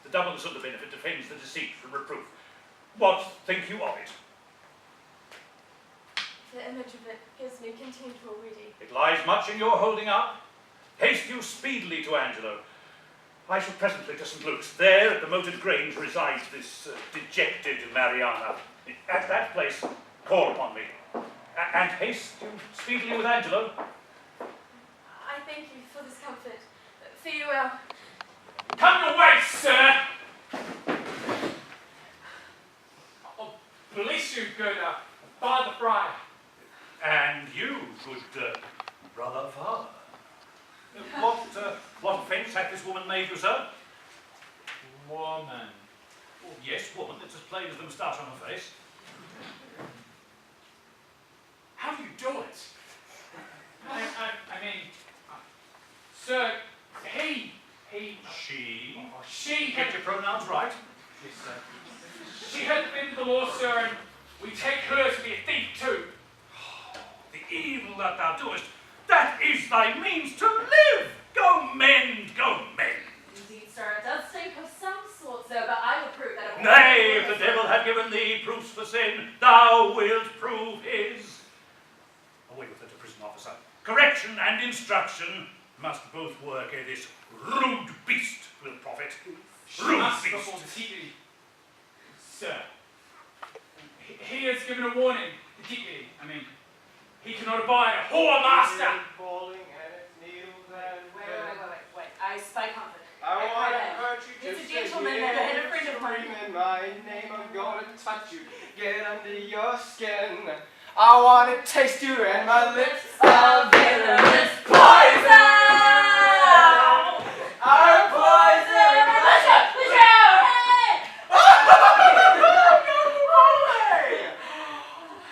The doubleness of the benefit defends the deceit from reproof. What think you of it? The image of it gives me content already. It lies much in your holding up. Haste you speedily to Angelo. I shall presently to St. Luke's. There at the moated grange resides this dejected Mariana. At that place, call upon me. And haste you speedily with Angelo. I thank you for this comfort. Farewell. Come your way, sir! Oh, bless you, good Father Friar. And you, good brother father. What offence hath this woman made you, sir? Woman. Oh, yes, woman. It's as plain as the moustache on her face. How do you do it? I mean, sir, he. She. Oh, she Get had. your pronouns right. Yes, sir. She had offended the law, sir, and we take her to be a thief too. The evil that thou doest, that is thy means to live. Go mend, go mend. Indeed, sir, it does stink of some sort, sir, but I will prove that it will. Nay, if the devil have given thee proofs for sin, thou wilt prove his. Away with her to prison, officer. Correction and instruction must both work ere this rude beast will profit. She Rude must beast. before the deputy. Sir, he has given a warning. The deputy, he cannot abide a whore master. Falling and its needles and Wait. I spy confident. I want to hurt you It's just a gentleman and a friend of mine. Scream in my name, I'm gonna touch you, get under your skin. I want to taste you and my lips are venomous poison. I'm poison.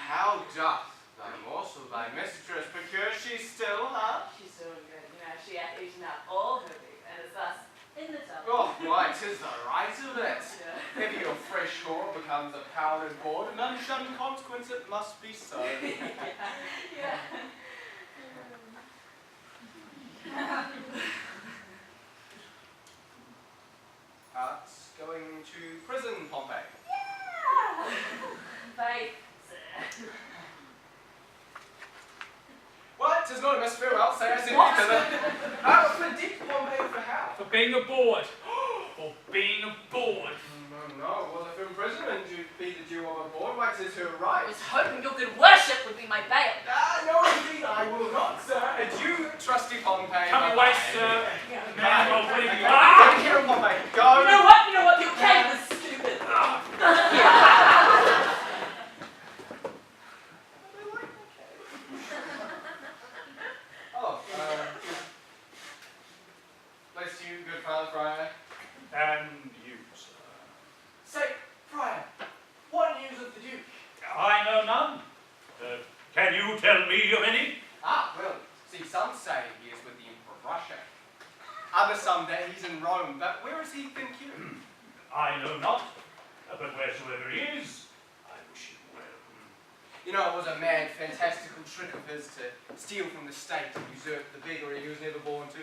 How doth thy morsel, thy mistress, procure she still, huh? She's so good, she hath eaten up all her beef, and is thus in the tub. Oh, why, 'tis the right of it. If your fresh gore becomes a powdered board, an unshunned consequence it must be so. Yeah. Hearts going to prison, Pompey. Yeah! Faith, sir. What? 'Tis not a miss farewell, say I send you to the... for Dick Pompey for how? For being a board. For being a board. No, well, if imprisonment be the due of a board, why 'tis her right. I was hoping your good worship would be my bail. No, indeed, I will not, sir. Adieu, trusty Pompey. Come away, sir. Man, well, whatever you Get are. here, Pompey. Go. You know what? Your cave was stupid. Oh, bless you, good Father Friar. And you, sir. Say, Friar, what news of the Duke? I know none. Can you tell me of any? Well, see, some say he is with the Emperor of Russia. Others some that he's in Rome, but where is he, think you? I know not. But wheresoever he is, I wish him well. You know, it was a mad, fantastical trick of his to steal from the state and usurp the beggary he was never born to.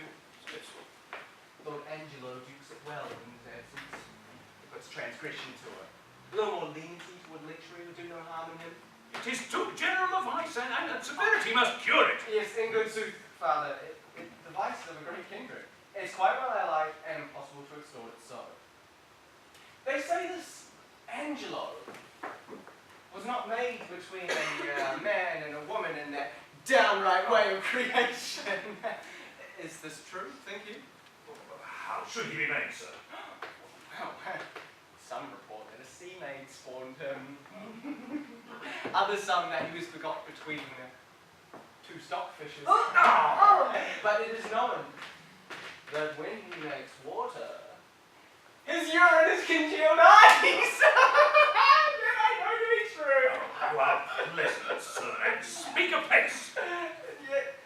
Lord Angelo dukes it well in his absence. It puts transgression to it. A little more leniency toward lechery would do no harm in him. It is too general a vice, and severity must cure it. Yes, in good sooth, Father, the vices of a great kindred. It's quite well allied and impossible to extort it so. They say this Angelo was was not made between a man and a woman in that downright way of creation. Is this true, think you? How should he be made, sir? Well, some report that a sea maid spawned him. Others some that he was begot between two stockfishes. But it is known that when he makes water, his urine is congealed ice! That I know to be true! How unpleasant, sir, and speak apace! And yet,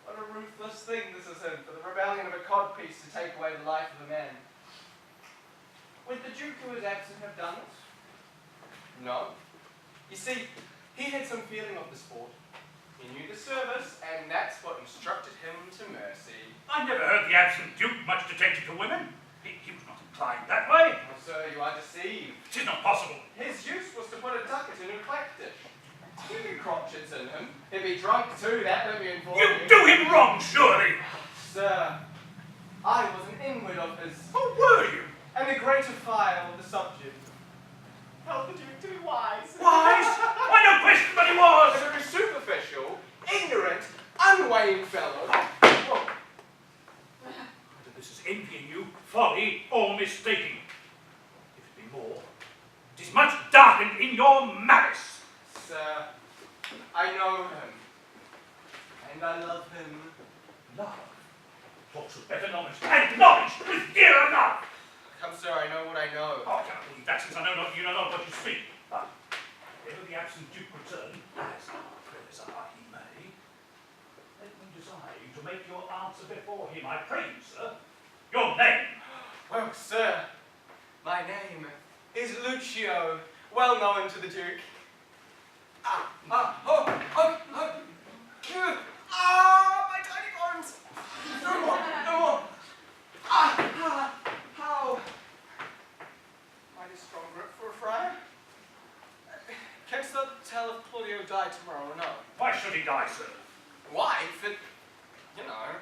what a ruthless thing this is for the rebellion of a codpiece to take away the life of a man. Would the Duke who is absent have done it? No. You see, he had some feeling of the sport. He knew the service, and that's what instructed him to mercy. I never heard the absent Duke much detected to women. He was not inclined that way. Oh, sir, you are deceived. It is not possible. His use was to put a ducat in a clack dish. Two crotchets in him. He'd be drunk too, that let me inform you. You do him wrong, surely. Sir, I was an inward of his, Who were you? and a greater file of the subject. Held the Duke to be wise. Wise? Why, no question but he was. A very superficial, ignorant, unweighing fellow. Whether this is envying you, folly, or mistaking. If it be more, it is much darkened in your malice. Sir, I know him, and I love him. Love? What should better knowledge? And knowledge is dear enough. Come, sir, I know what I know. I cannot believe that, since I know not you know not what you speak. But ever the absent Duke return, as our prayers are he may, let me desire you to make your answer before him. I pray you, sir. Your name. Well, sir, my name is Lucio, well known to the Duke. My tiny bones! No more, no more! How? Mighty strong grip for a friar. Canst thou tell if Claudio died tomorrow or no? Why should he die, sir? Why? For, you know,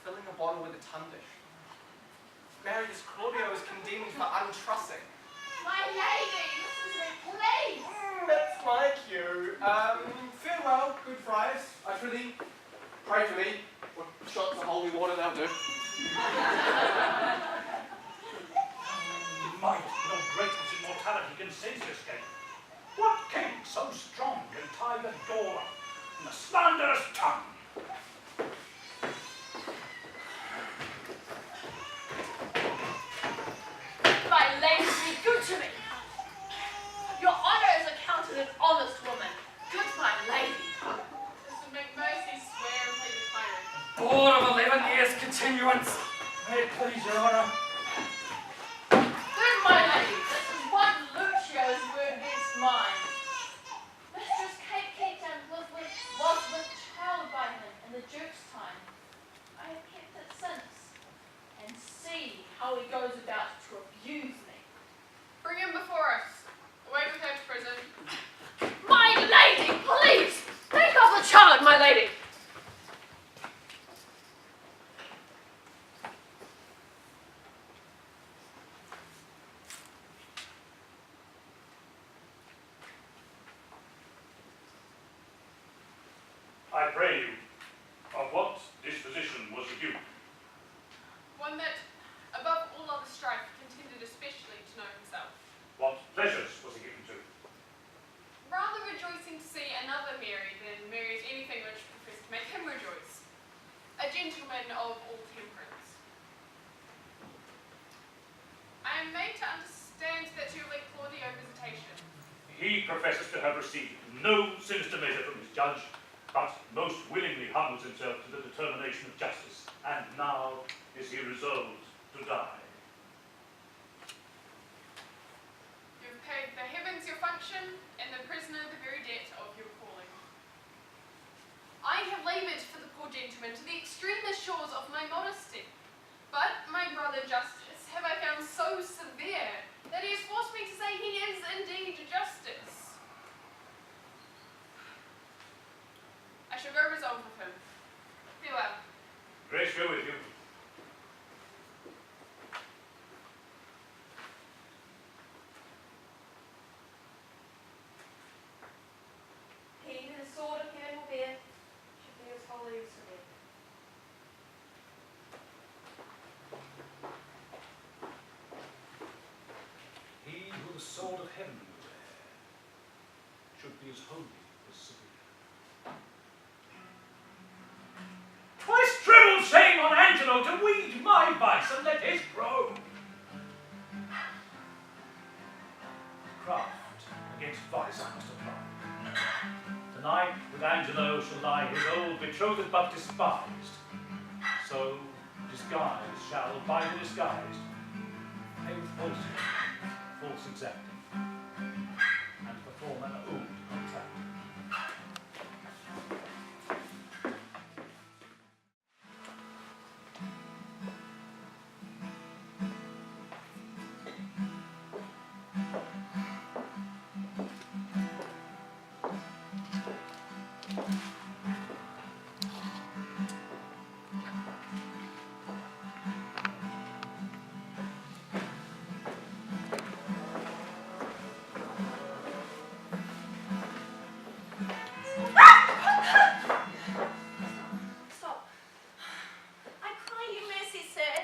filling a bottle with a tundish. Marius Claudio is condemned for untrussing. My lady, this is a place. That's my cue. Farewell, good friars. I prithee, pray for me. What shots of holy water thou do. Might no greatness immortality can sense escape. What king so strong can tie the door up in a slanderous tongue? My lady, be good to me. Your honour is accounted an honest woman. Good my lady. Mr. McMurphy swear and play the tyrant. Board of 11 years continuance. May it please your honour. Good my lady, this is what Lucio's word against mine. Mistress Kate Caton was with child by him in the Duke's time. I have kept it since, and see how he goes about to abuse me. Bring him before us. Away with her to prison. My lady, please! Think of the child, my lady! I pray you, of what disposition was the Duke? One that, above all other strife, contended especially to know himself. What pleasures was he given to? Rather rejoicing to see another married than marry at anything which professed to make him rejoice. A gentleman of all temperance. I am made to understand that you await Claudio visitation. He professes to have received no sinister measure from his judge, but most willingly humbles himself to the determination of justice, and now is he resolved to die. You have paid the heavens your function, and the prisoner the very debt of your calling. I have laboured for the poor gentleman to the extremest shores of my modesty, but my brother Justice have I found so severe that he has forced me to say he is indeed justice. I shall go resolve with him. Farewell. Grace go with you. heaven you wear should be as holy as severe. 'Twice triple shame on Angelo to weed my vice and let his grow. Craft against vice I must apply. Tonight with Angelo shall lie his old betrothed but despised. So disguised shall by the disguised pay with falsehood, false exacting, and perform an old contract. Stop. I cry you mercy, sir.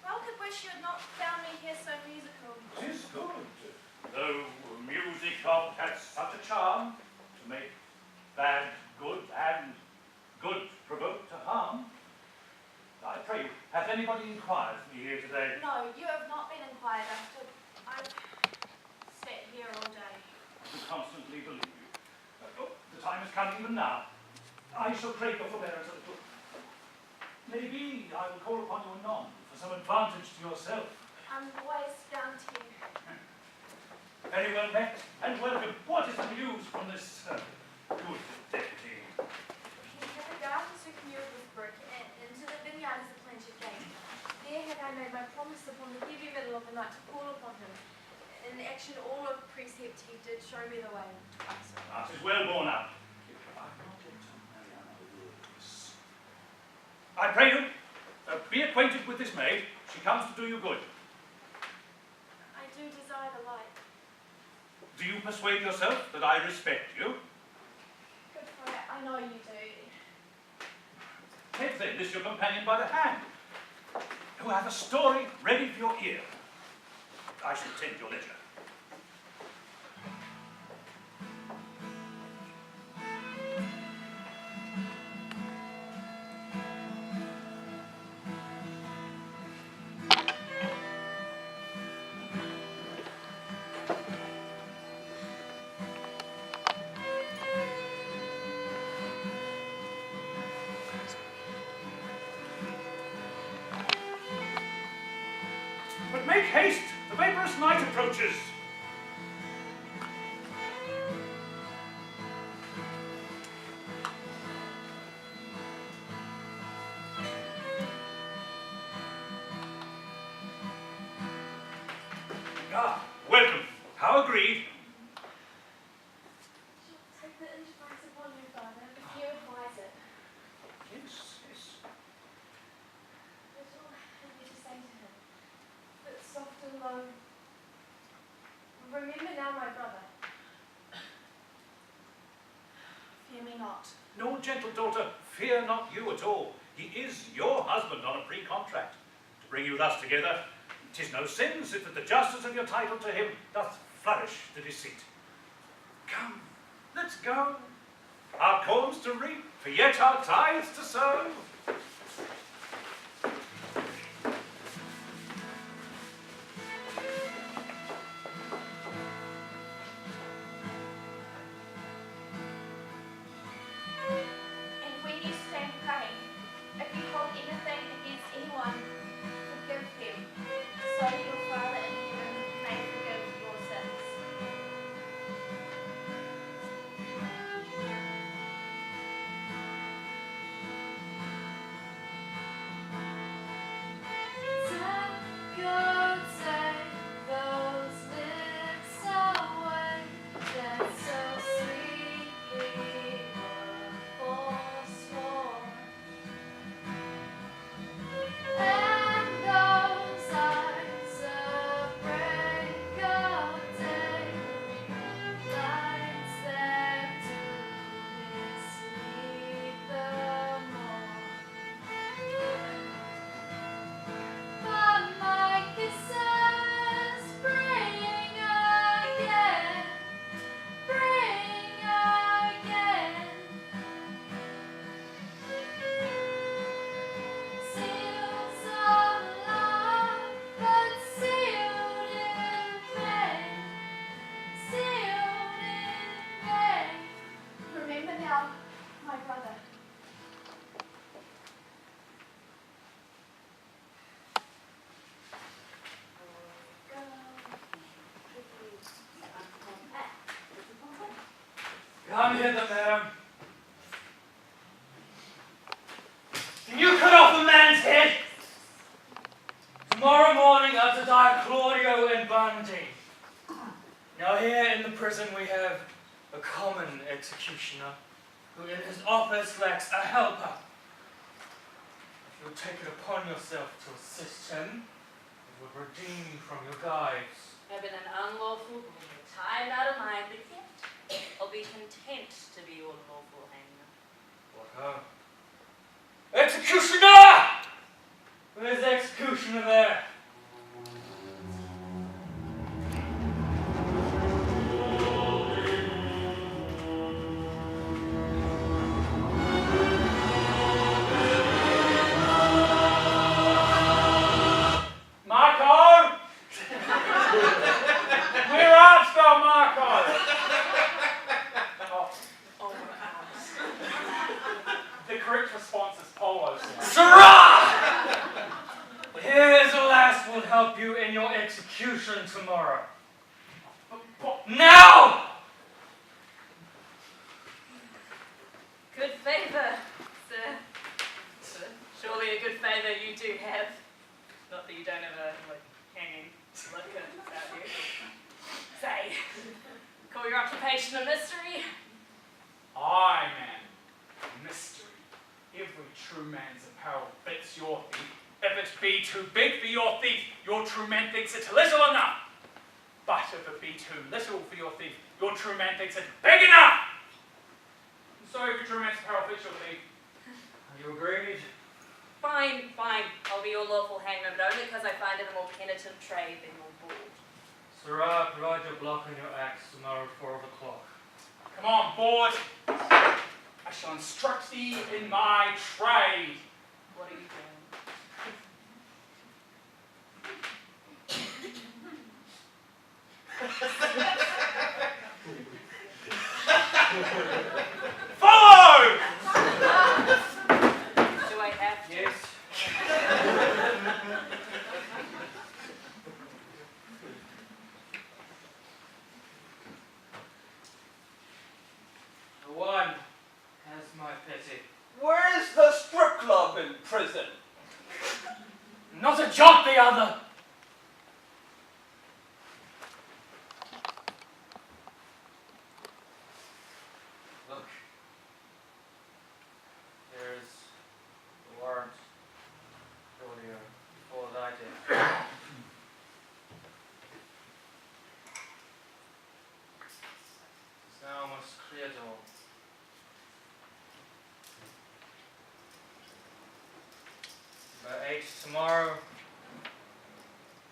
Well could wish you had not found me here so musical. 'Tis good, though music oft has such a charm to make bad good and good provoke to harm. I pray you, hath anybody inquired for me here today? No, you have not been inquired after. I've sat here all day. I do constantly believe you. Oh, the time has come even now. I shall crave your forbearance a little. Maybe I will call upon you anon for some advantage to yourself. I'm always down to you. Very well met and welcome. What is the news from this good deputy? He had the gardens secured with brick, and into the vineyard is the planted gate. There have I made my promise upon the heavy middle of the night to call upon him. In action all of precept he did show me the way twice. That is well borne out. I've not yet told Mariana words. I pray you, be acquainted with this maid. She comes to do you good. I do desire the light. Do you persuade yourself that I respect you? Good for it, I know you do. Take then this your companion by the hand, who hath a story ready for your ear. I shall tend your leisure. But make haste, the vaporous night approaches. Ah, welcome. How agreed? She'll take the advice upon you, Father, if you advise it. Yes, yes. Little have you to say to him, but soft and low. Remember now my brother. Fear me not. No, gentle daughter, fear not you at all. He is your husband on a pre-contract. To bring you thus together, 'tis no sin, sith that the justice of your title to him doth flourish the deceit. Come, let's go. Our corns to reap, for yet our tithes to sow. And when you stand praying, if you hold anything against anyone, forgive them, so that your Father in heaven may forgive your sins. Come hither, madam. Can you cut off a man's head? Tomorrow morning are to die Claudio and Bernardine. Now here in the prison we have a common executioner who in his office lacks a helper. If you'll take it upon yourself to assist him, it will redeem you from your gyves. I've been an unlawful woman, time out of mind, but yet I'll be content to be your lawful hangman. What ho? Executioner! Where's the executioner there? Marco! Where art thou, Marco? Oh my gosh. The correct response is Polo. Sirrah! Here's a lass will help you in your execution tomorrow. Now! Good favour, sir. Surely a good favour you do have. Not that you don't have a hanging look about you. Say, call your occupation a mystery? Aye, man. Mystery. Every true man's apparel fits your thief. If it be too big for your thief, your true man thinks it little enough. But if it be too little for your thief, your true man thinks it big enough. And so every true man's apparel fits your thief. Are you agreed? Fine. I'll be your lawful hangman, but only because I find it a more penitent trade than your board. Sirrah, provide your block and your axe tomorrow at 4 o'clock. Come on, board. I shall instruct thee in my trade. What are you doing? Follow! Do I have to? Yes. The one has my pity. Where's the strip club in prison? Not a jot the other. Look. There's the warrant. Claudio, before thy death. It's now almost clear dawn. By 8 tomorrow,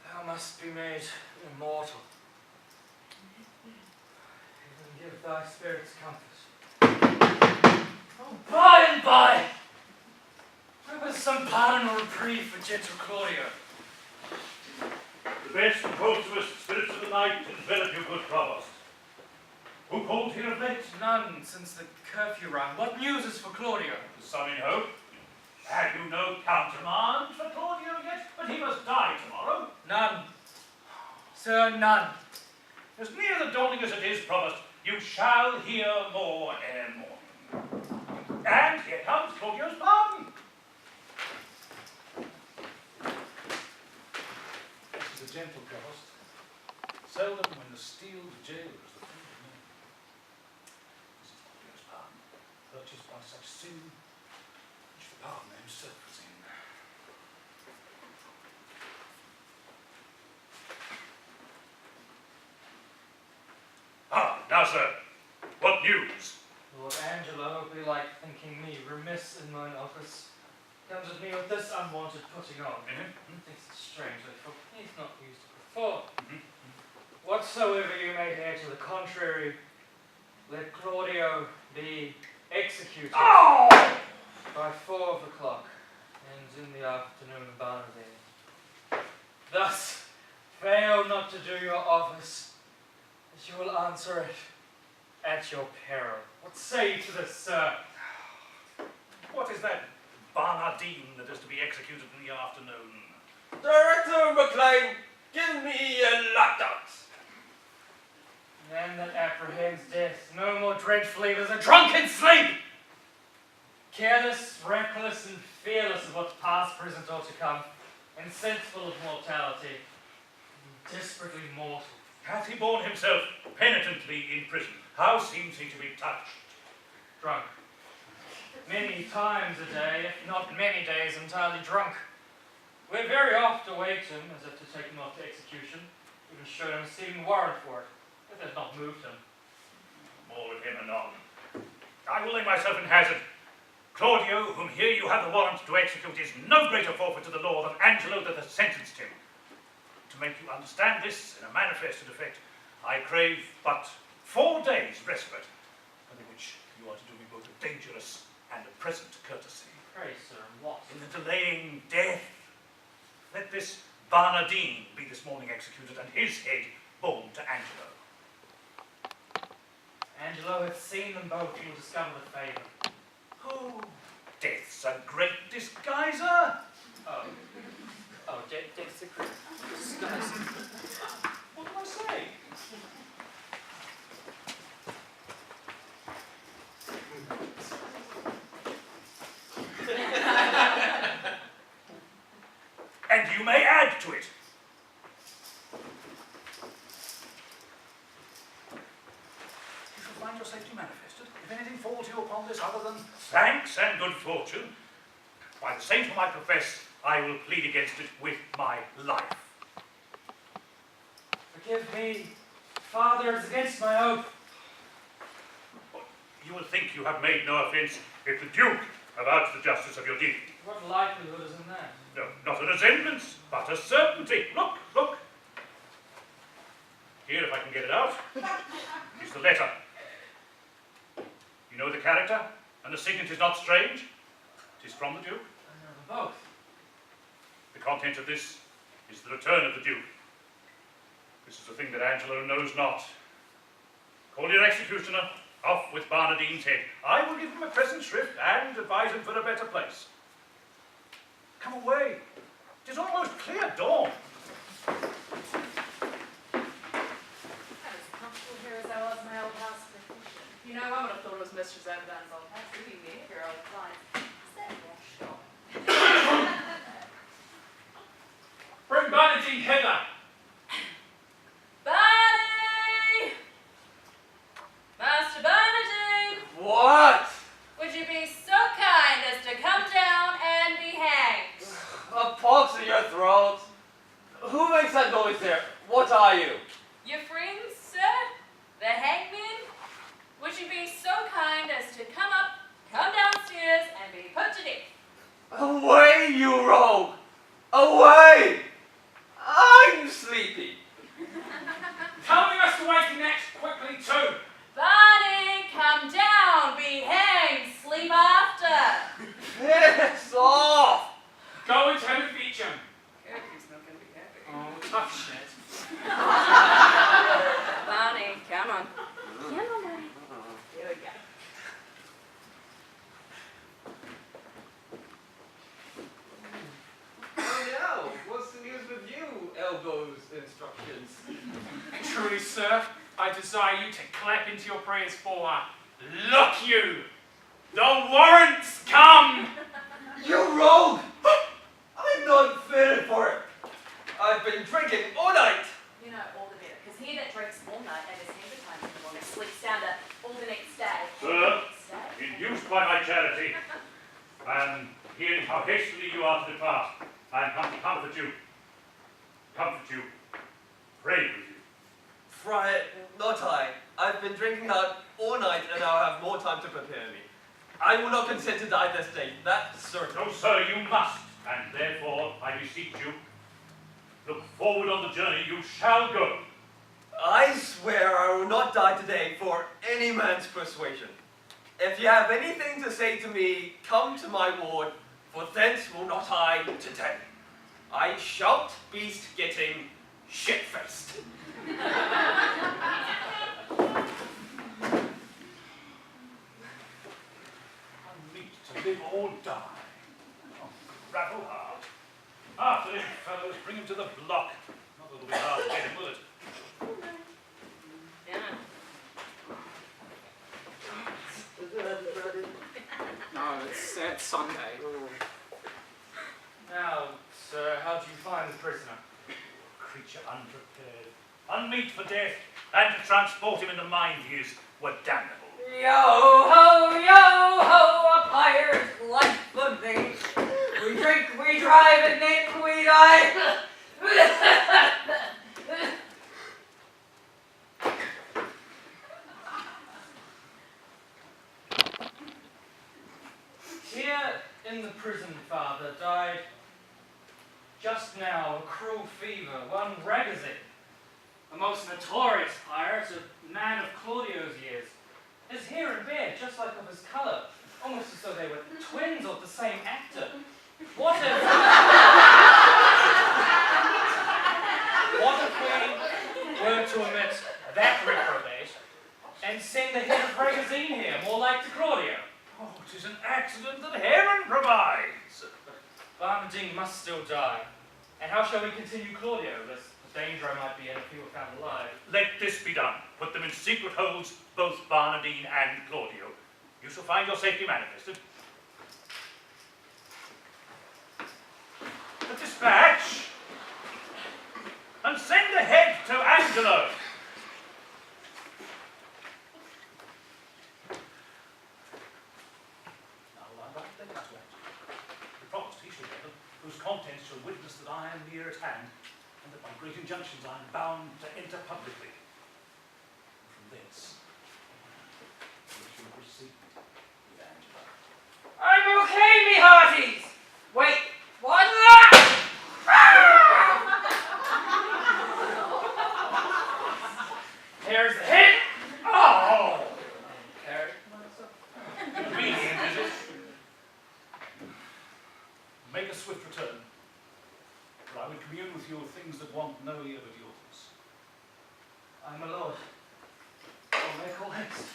thou must be made immortal. Even give thy spirits comfort. Oh, by and by, there was some pardon or reprieve for gentle Claudio. The best and wholesomest spirits of the night envelop you, good provost. Who called here of late? None since the curfew rung. What news is for Claudio? Some in hope. Have you no countermand for Claudio yet? But he must die tomorrow. None. Sir, none. As near the dawning as it is, provost, you shall hear more ere morning. And here comes Claudio's pardon. This is a gentle provost. Seldom when the steeled jailer is the friend of men. This is Claudio's pardon, purchased by such sin which the pardoner himself was in. Ah, now, sir, what news? Lord Angelo will be like thinking me remiss in mine office. Comes at me with this unwanted putting on. Thinks it strange that he's not used it before. Whatsoever you may hear to the contrary, let Claudio be executed by 4 o'clock, and in the afternoon Bernardine. Thus, fail not to do your office, as you will answer it at your peril. What say you to this, sir? What is that Bernardine that is to be executed in the afternoon? Director McLean, give me a laptop. Man that apprehends death no more dreadfully than a drunken sleep. Careless, reckless, and fearless of what's past, present, or to come, insensible of mortality, desperately mortal. Hath he borne himself penitently in prison? How seems he to be touched? Drunk. Many times a day, if not many days, entirely drunk. We very oft await him, as if to take him off to execution, even showed him a seeming warrant for it, if it had not moved him. More with him anon. I will lay myself in hazard. Claudio, whom here you have the warrant to execute, is no greater forfeit to the law than Angelo that has sentenced him. To make you understand this in a manifested effect, I crave but 4 days' respite, under which you are to do me both a dangerous and a present courtesy. Pray, sir, what? In the delaying death, let this Barnardine be this morning executed, and his head borne to Angelo. Angelo hath seen them both, he will discover the favour. Oh, death's a great disguiser. Oh, death's a great disguiser. What do I say? And you may add to it. You shall find your safety manifested. If anything falls you upon this other than thanks and good fortune, by the saint whom I profess, I will plead against it with my life. Forgive me, Father, it is against my oath. You will think you have made no offence if the Duke avouch the justice of your deed. What likelihood is in that? No, not a resemblance, but a certainty. Look, look. Here, if I can get it out, is the letter. You know the character, and the signet is not strange. It is from the Duke. I know them both. The content of this is the return of the Duke. This is a thing that Angelo knows not. Call your executioner, off with Barnardine's head. I will give him a present shrift and advise him for a better place. Come away. It is almost clear dawn. I'm as comfortable here as I was in my old house before. You know, I would have thought it was Mistress Abaddon's old house. We'd be there here all the time. Is that your shop? Bring Barnardine hither. Barney! Master Barnardine! What? Would you be so kind as to come down and be hanged? A pox in your throat. Who makes that noise there? What are you? Your friends, sir? The hangmen? Would you be so kind as to come downstairs and be put to death? Away, you rogue! Away! I'm sleepy. Tell me must awaken next quickly too. Barney, come down, be hanged, sleep after. Piss off! Go and tell the feature. He's not going to be happy. Oh, tough shit. Barney, come on. Come on, Barney. Here we go. Oh no, what's the news with you, elbows instructions? Truly, sir, I desire you to clap into your prayers for her. Look you! The warrants come! You rogue! I'm not fitted for it. I've been drinking all night. You know, all the better, because he that drinks all night at his hammer time in the morning sleeps sounder all the next day. Sir, Next day. induced by my charity, and hearing how hastily you are to depart, I am come to comfort you. Comfort you. Pray with you. Friar, not I. I've been drinking out all night and now have more time to prepare me. I will not consent to die this day, that's certain. No, sir, you must, and therefore, I beseech you, look forward on the journey you shall go. I swear I will not die today for any man's persuasion. If you have anything to say to me, come to my ward, for thence will not I today. I shan't beast getting shit-faced. Meet to live or die. Oh, rattle hard. After him, fellows, bring him to the block. Not that it'll be hard to get him, will it? Yeah. that Sunday. Now, sir, how do you find the prisoner? Creature unprepared, unmeet for death, and to transport him into mine views were damnable. Yo ho, a pirate's life for me. We drink, we drive, and then we die. Here in the prison, Father, died just now a cruel fever, one Ragazine, a most notorious pirate, a man of Claudio's years. His hair and beard, just like of his colour, almost as though they were twins of the same actor. What if we were to omit that reprobate and send the head of Ragazine here, more like to Claudio? Oh, 'tis an accident that heaven provides. Barnardine must still die. And how shall we continue Claudio? There's danger I might be in if he were found alive. Let this be done. Put them in secret holds, both Barnardine and Claudio. You shall find your safety manifested. A dispatch, and send ahead to Angelo. Now, I write them to Angelo. The promised he shall get them, whose contents shall witness that I am near at hand, and that by great injunctions I am bound to enter publicly. And from thence, we shall proceed with Angelo. I'm okay, me hearties. Wait, what? There's the head. Oh! There. Convenient, is it? Make a swift return, for I would commune with you of things that want no ear but yours. Aye, my lord. I'll make all haste.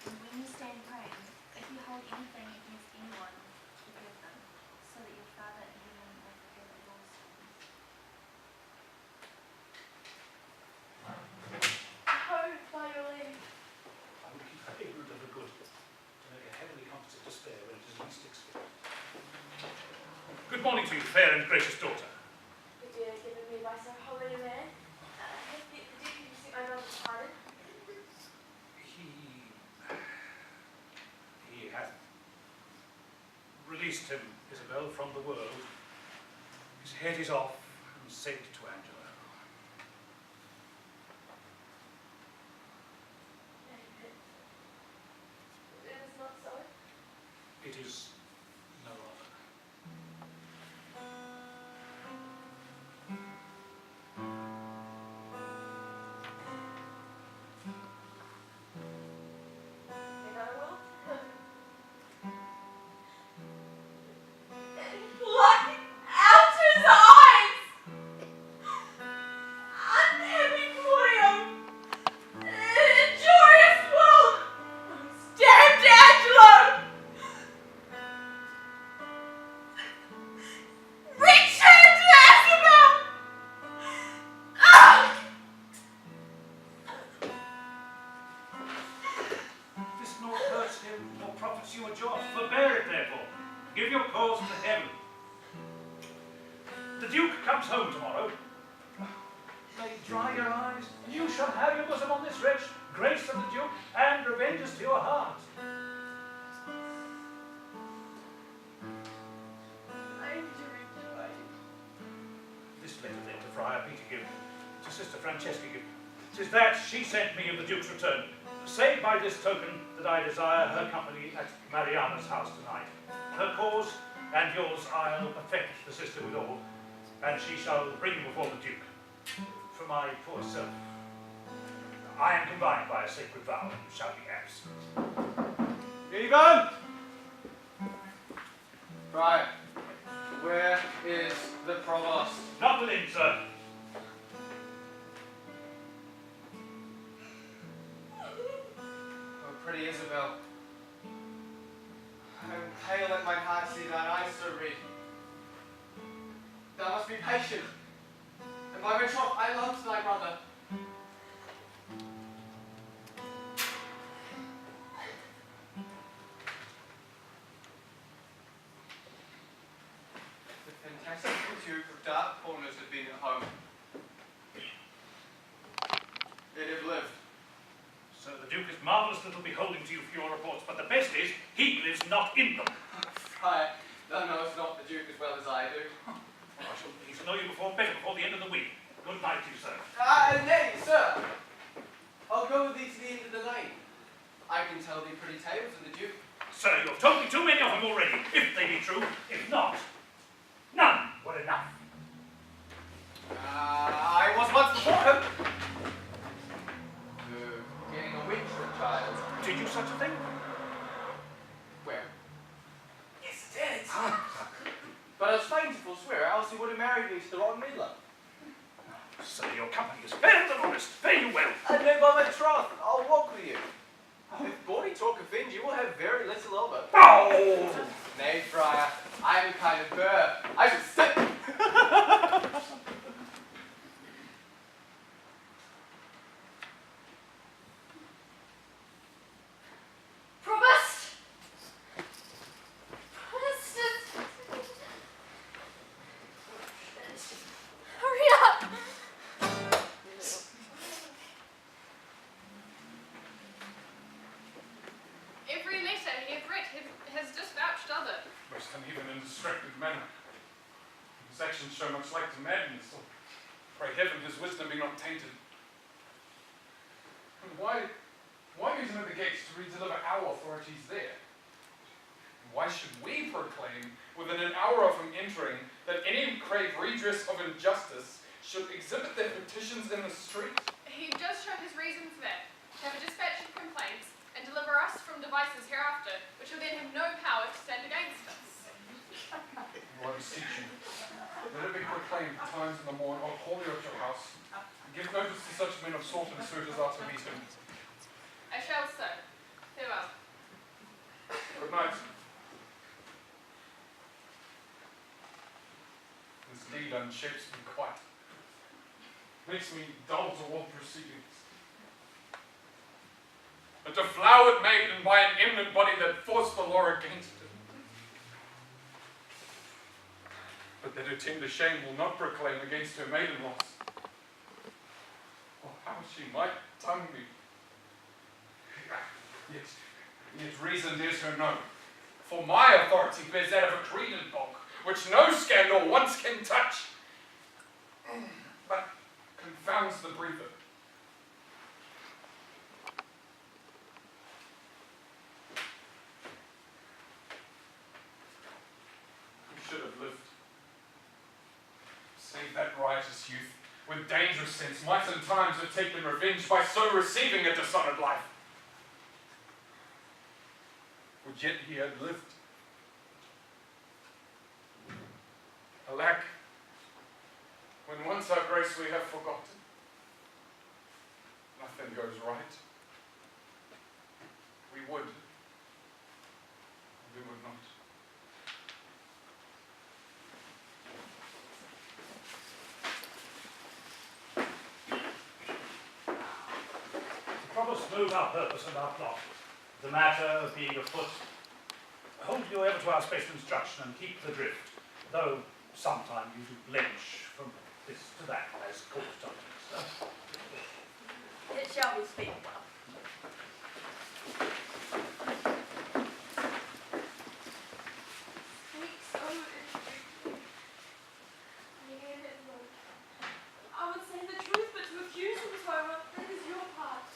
And when you stand praying, if you hold anything against anyone, forgive them, so that your Father in heaven may forgive your sins. Oh, by your leave. I would keep her ignorant of the good, to make a heavenly composite despair when it is least expected. Good morning to you, fair and gracious daughter. The dear given me by so holy a man. Has the deputy sent my brother's pardon? He hath released him, Isabel, from the world. His head is off and sent to Angelo. It is not so. It is no other. Then I will. Pluck out his eyes! Unhappy Claudio! Injurious world! Damned Angelo! Richard Isabel! Ah! This nor hurts him, nor profits you a jot. Forbear it, therefore. Give your cause to heaven. The Duke comes home tomorrow. May dry your eyes, and you shall have your bosom on this wretch, grace of the Duke, and revenges to your heart. I am directed by you. This letter then to Friar Peter give, to Sister Francesca give. 'Tis that she sent me of the Duke's return. Say by this token that I desire her company at Mariana's house tonight. Her cause and yours I'll perfect the sister withal, and she shall bring you before the Duke. For my poor self, I am confined by a sacred vow and shall be absent. Stephen! Right. Where is the provost? Not within, sir. Oh, pretty Isabel. I am pale that my heart see thine eyes so red. Thou must be patient. And by my troth, I love thy brother. Duke of Dark Corners had been at home. It had lived. So the Duke is marvellous little beholding to you for your reports, but the best is, he lives not in them. Friar, thou knowest not the Duke as well as I do. I shall please know you better before the end of the week. Good night to you, sir. Nay, sir. I'll go with thee to the end of the lane. I can tell thee pretty tales of the Duke. Sir, you have told me too many of them already, if they be true. If not, none were enough. I was once before him. Getting a witch for a child. Did you such a thing? Where? Yes, it is. But I was fain to forswear, else he would have married me to the rotten midler. Sir, your company is fair and honest. Fare you well. No, by my troth, I'll walk with you. If bawdy talk offend you, will have very little of it. Oh! Nay, friar, I am a kind of bird. I should sit. Provost! Hurry up! Every letter he hath read has dispatched other. Most uneven and distracted manner. His actions show much like to madness. Oh, pray heaven his wisdom be not tainted. And why meet him at the gates to redeliver our authorities there? And why should we proclaim, within an hour of him entering, that any who crave redress of injustice should exhibit their petitions in the street? He does show his reason for that. To have a dispatch of complaints and deliver us from devices hereafter, which will then have no power to stand against us. Lord, I beseech you, let it be proclaimed betimes in the morn, I'll call you at your house, and give notice to such men of sort and suit as are to meet him. I shall so. Farewell. Good night. This deed unshapes me quite. Makes me dull to all proceedings. A deflowered maiden by an eminent body that forced the law against it. But that her tender shame will not proclaim against her maiden loss. Oh, how she might tongue me. Yet reason dares her no. For my authority bears that of a creeded bog, which no scandal once can touch, but confounds the breather. We should have lived. Save that riotous youth, with dangerous sense, might in times have taken revenge by so receiving a dishonoured life. Would yet he had lived. Alack, when once our grace we have forgotten, nothing goes right. We would not. The provost knows our purpose and our plot. The matter being afoot, hold you ever to our special instruction and keep the drift, though sometime you do blench from this to that as court judgments. It shall be speak well. Speak so entreaty. Yea, Lord. I would say the truth, but to accuse him so, that is your part.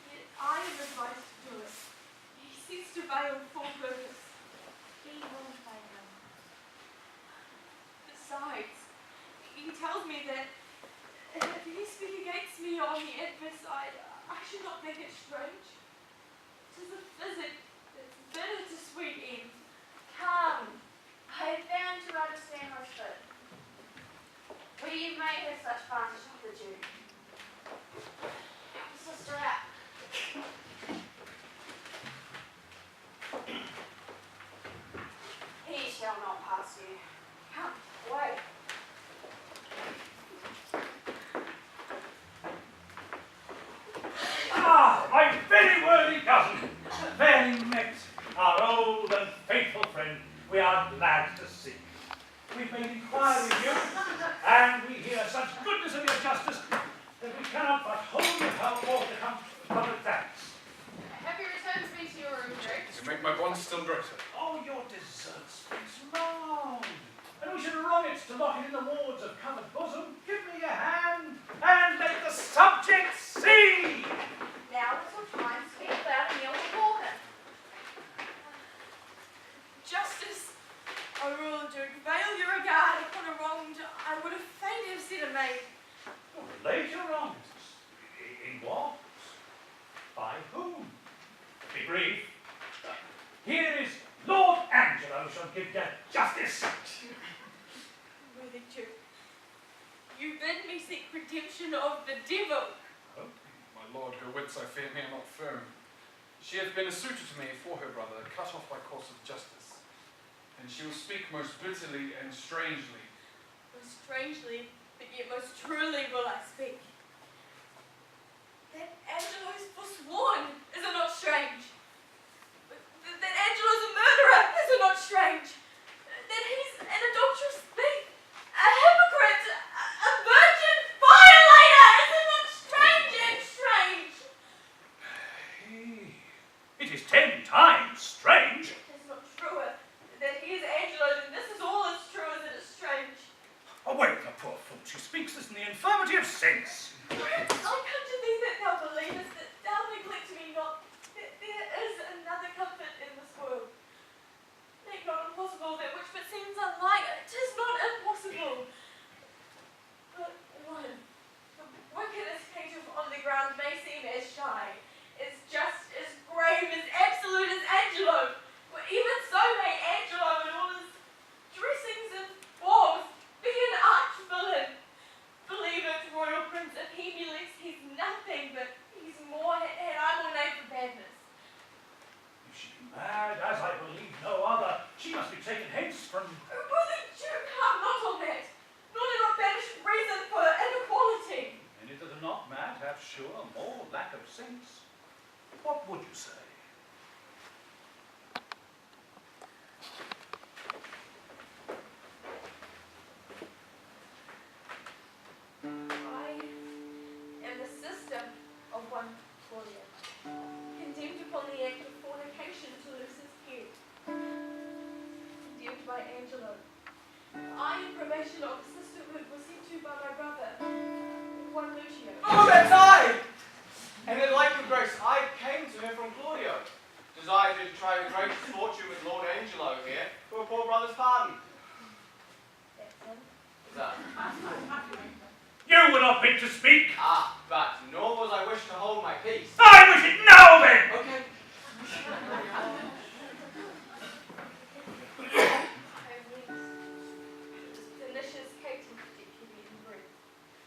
Yet I am advised to do it. He seeks to veil full purpose. Be warned by him. Besides, he tells me that if he speak against me on the adverse side, I should not think it strange. 'Tis a physic that's bitter to sweet end. Come, I have found you understand my spirit. We may have such vantage of the Duke. Sister out. He shall not pass you. Come, away. Ah, my very worthy cousin, then met our old and faithful friend, we are glad to see. we've made inquiry of you, and we hear such goodness of your justice that we cannot but hold you forth to come to public thanks. Have you returned me to your room, Drake? You make my bond still greater. Oh, your dessert speaks loud, and we should wrong it to lock it in the wards of covered bosom. Give me your hand, and let the subject see. Now little time speak loud and kneel before him. Justice, O royal Duke, veil your regard upon a wronged I would have fain have said a maid. Relate your wrongs. In what? By whom? Be brief. Here is Lord Angelo shall give you justice. Worthy Duke, you bid me seek redemption of the devil. Oh, my lord, her wits I fear me are not firm. She hath been a suitor to me for her brother, cut off by course of justice. And she will speak most bitterly and strangely. Most strangely, but yet most truly will I speak. That Angelo is forsworn, is it not strange? That Angelo's a murderer, is it not strange? That he's an adulterous thief, a hypocrite, a virgin violator, is it not strange and strange? It is 10 times strange. It is not truer that he is Angelo, then this is all as true as it is strange. Away with the poor fool. She speaks this in the infirmity of sense. I conjure thee that thou believest, that thou neglect me not, that there is another comfort in this world. Make not impossible that which but seems unlike, 'tis not impossible. But one, the wickedest caitiff on the ground may seem as shy, as just, as grave, as absolute as Angelo. Well, even so may Angelo in all his dressings and forms be an arch villain. Believe it, royal prince, if he believes he's nothing, but he's more, had I more name for badness. If she be mad, as I believe no other, she must be taken hence from... Worthy Duke, harm not on that. Not in our banished reason for inequality. Many that are not mad have sure more lack of sense. What would you say? I am the sister of one Claudia, condemned upon the act of fornication to lose his head, condemned by Angelo. I, in probation of sisterhood, was sent to by my brother, one Lucio. Oh, that's I! And in like with Grace, I came to her from Claudio, desired to try the great fortune with Lord Angelo here, for a poor brother's pardon. That's him. Is that? You were not bid to speak. Ah, but nor was I wish to hold my peace. I wish it now then! Okay. Pernicious Kate in particular in brief.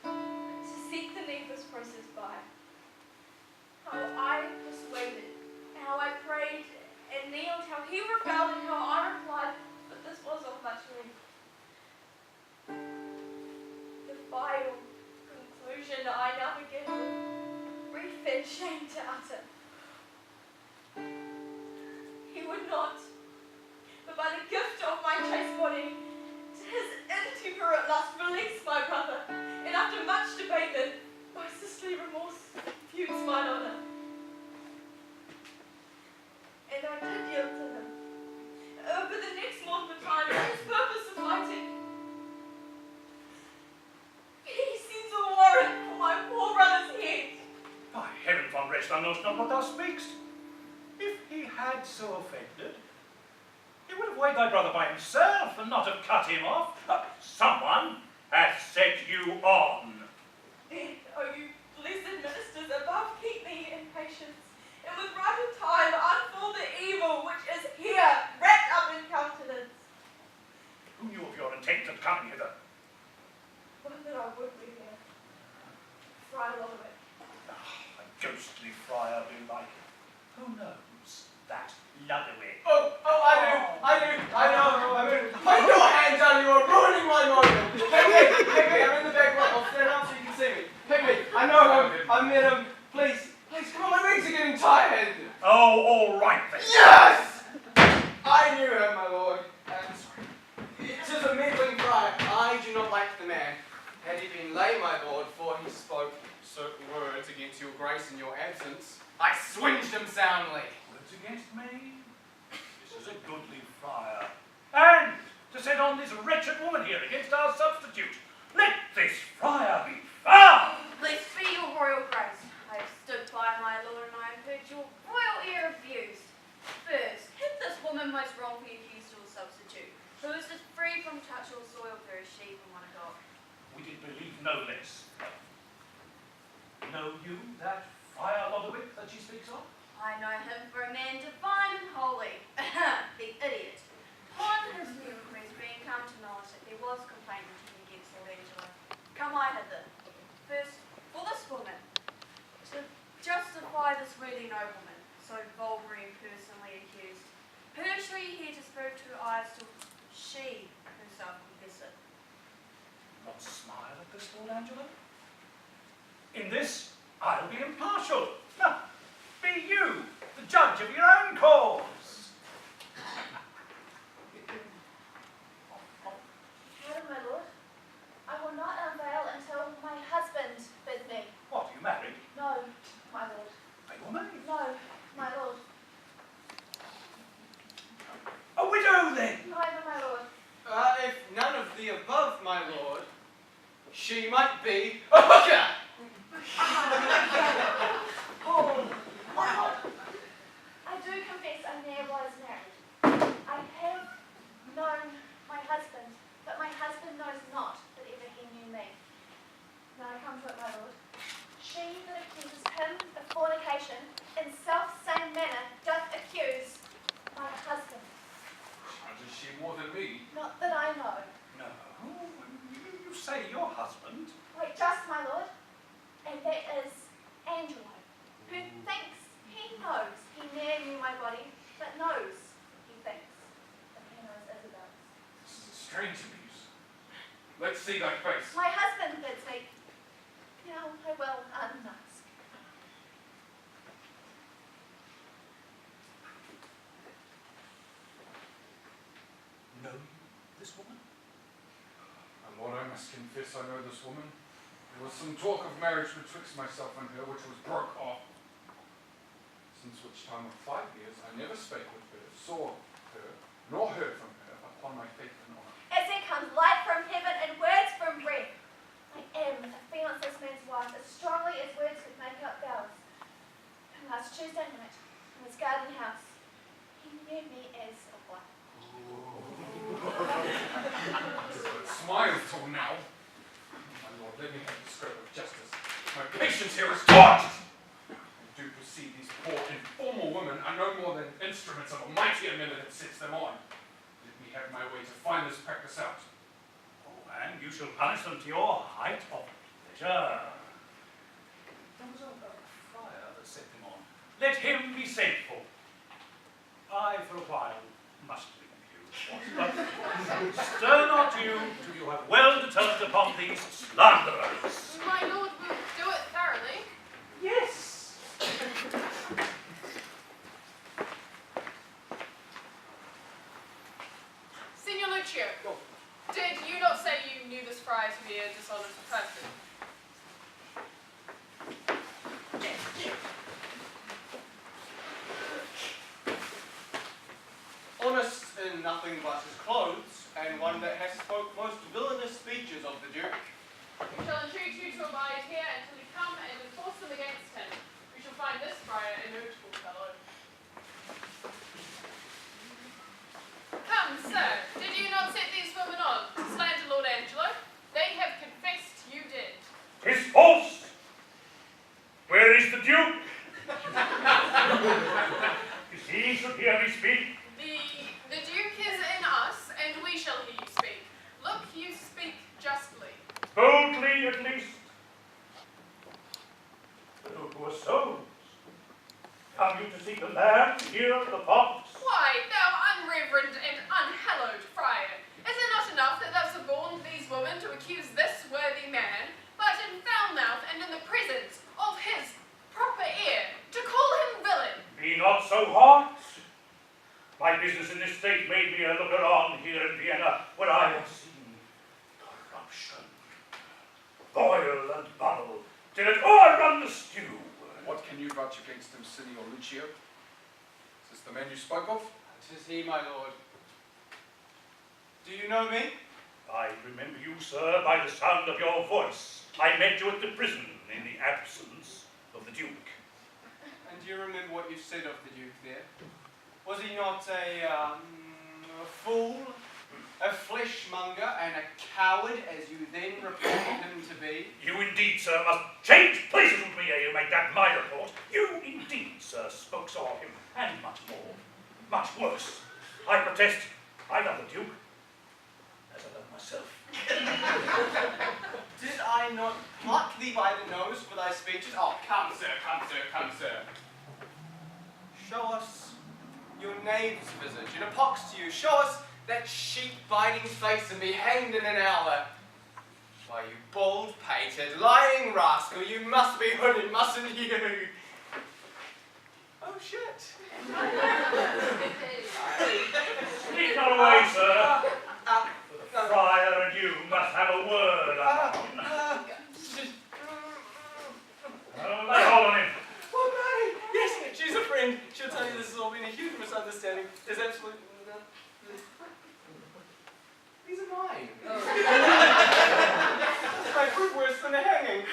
To seek the needless process by. How I persuaded, how I prayed and kneeled, how he rebelled and how I replied, but this was of much length. The vile conclusion I now begin with grief and shame to utter. He would not, but by the gift of my chaste body, to his intemperate lust release my brother, and after much debate, by sisterly remorse feuds mine honour. And I did yield to him. But the next month of time, his purpose is lighted. He sends a warrant for my poor brother's head. By heaven, Von Rest, thou knowest not what thou speakst. If he had so offended, he would have weighed thy brother by himself, and not have cut him off. Someone hath set you on. Then, O you blessed ministers above, keep me in patience, and with right time unfold the evil which is here, wrapped up in countenance. Who knew of your intent of coming hither? One that I would be here. Friar Lodowick. A ghostly friar belike. Who knows that Lodowick? Oh, I know. Put your hands down, you are ruining my moment. Piggy, I'm in the back right. I'll stand up so you can see me. Piggy, I know him. I met him. Please, come on, my legs are getting tired. Oh, all right then. Yes! I knew him, my lord. And it is a meddling only. Words against me? This is a goodly friar. And to set on this wretched woman here against our substitute. Let this friar be found! Blessed be your royal grace. I have stood by my lord, and I have heard your royal ear abused. First, if this woman most wrongfully accused your substitute, who is as free from touch or soil for a sheep and one of God. We did believe no less. Know you that friar Lodowick that she speaks of? I know him for a man divine and holy. The idiot. Upon his new request being come to knowledge that there was complaint written against Lord Angelo, come I hither. First, for this woman, to justify this worthy nobleman, so vulgarly and personally accused. Personally here to spirit to eyes till she herself confess it. Not smile at this, Lord Angelo? In this, I'll be impartial. Now, be you the judge of your own cause. No, my lord. I will not unveil until my husband bid me. What, you married? No, my lord. Are you married? No, my lord. A widow, then? Neither, my lord. If none of the above, my lord, she might be a hooker! Oh, wow. I do confess I ne'er was married. I have known my husband, but my husband knows not that ever he knew me. Now I come to it, my lord. She that accuses him of fornication in self-same manner doth accuse my husband. Is she more than me? Not that I know. No. You say your husband. Wait, just my lord. And that is Angelo, who thinks he knows he ne'er knew my body, but knows he thinks that he knows Isabel's. This is a strange abuse. Let's see thy face. My husband bids me. Now I will unmask. Know you this woman? My lord, I must confess I know this woman. There was some talk of marriage betwixt myself and her, which was broke off. Since which time of 5 years I never spake with her, saw her, nor heard from her, upon my faith and honour. As there comes light from heaven and words from breath, I am a fianced man's wife as strongly as words could make out vows. And last Tuesday night, in his garden house, he knew me as a wife. But smile till now. My lord, let me have the scope of justice. My patience here is touched. I do perceive these poor informal women are no more than instruments of a mightier man that sets them on. Let me have my way to find this practice out. Oh, and you shall punish them to your height of pleasure. There was a friar that set them on. Let him be sent for. I, for a while, must leave you. But stir not you till you have well determined upon these slanderers. My lord will do it thoroughly. Yes. Signor Lucio, did you not say you knew this friar to be a dishonest person? Honest in nothing but his clothes, and one that has spoke most villainous speeches of the Duke. We shall entreat you to abide here until you come and enforce them against him. We shall find this friar a notable fellow. Come, sir, did you not set these women on to slander Lord Angelo? They have confessed you did. 'Tis false. Where is the Duke? If he should hear me speak. The Duke is in us, and we shall hear you speak. Look, you speak justly. Boldly at least. But who are souls? Come you to seek a man here at the FOPS? Why, thou unreverend and unhallowed friar, is it not enough that thou suborned these women to accuse this worthy man, but in foul mouth and in the presence of his proper heir, to call him villain? Be not so hot. My business in this state made me a looker-on here in Vienna, where I have seen corruption, boil and bubble, till it o'errun the stew. What can you vouch against him, Signor Lucio? this the man you spoke of? 'Tis he, my lord. Do you know me? I remember you, sir, by the sound of your voice. I met you at the prison in the absence of the Duke. And do you remember what you said of the Duke there? Was he not a fool, a fleshmonger, and a coward, as you then reported him to be? You indeed, sir, must change places with me ere you make that my report. You indeed, sir, spoke so of him, and much more, much worse. I protest, I love the Duke, as I love myself. Did I not pluck thee by the nose for thy speeches? Oh, come, sir, come, sir, come, sir. Show us your knave's visage, and a pox to you. Show us that sheep-biting face, and be hanged in an hour. Why, you bald-pated, lying rascal, you must be hooded, mustn't you? Oh, shit. Speak not away, sir. The friar and you must have a word anon. Lay hold on him. Oh, Mary! Yes, she's a friend. She'll tell you this has all been a huge misunderstanding. There's absolutely nothing. These are mine. I prove worse than a hanging.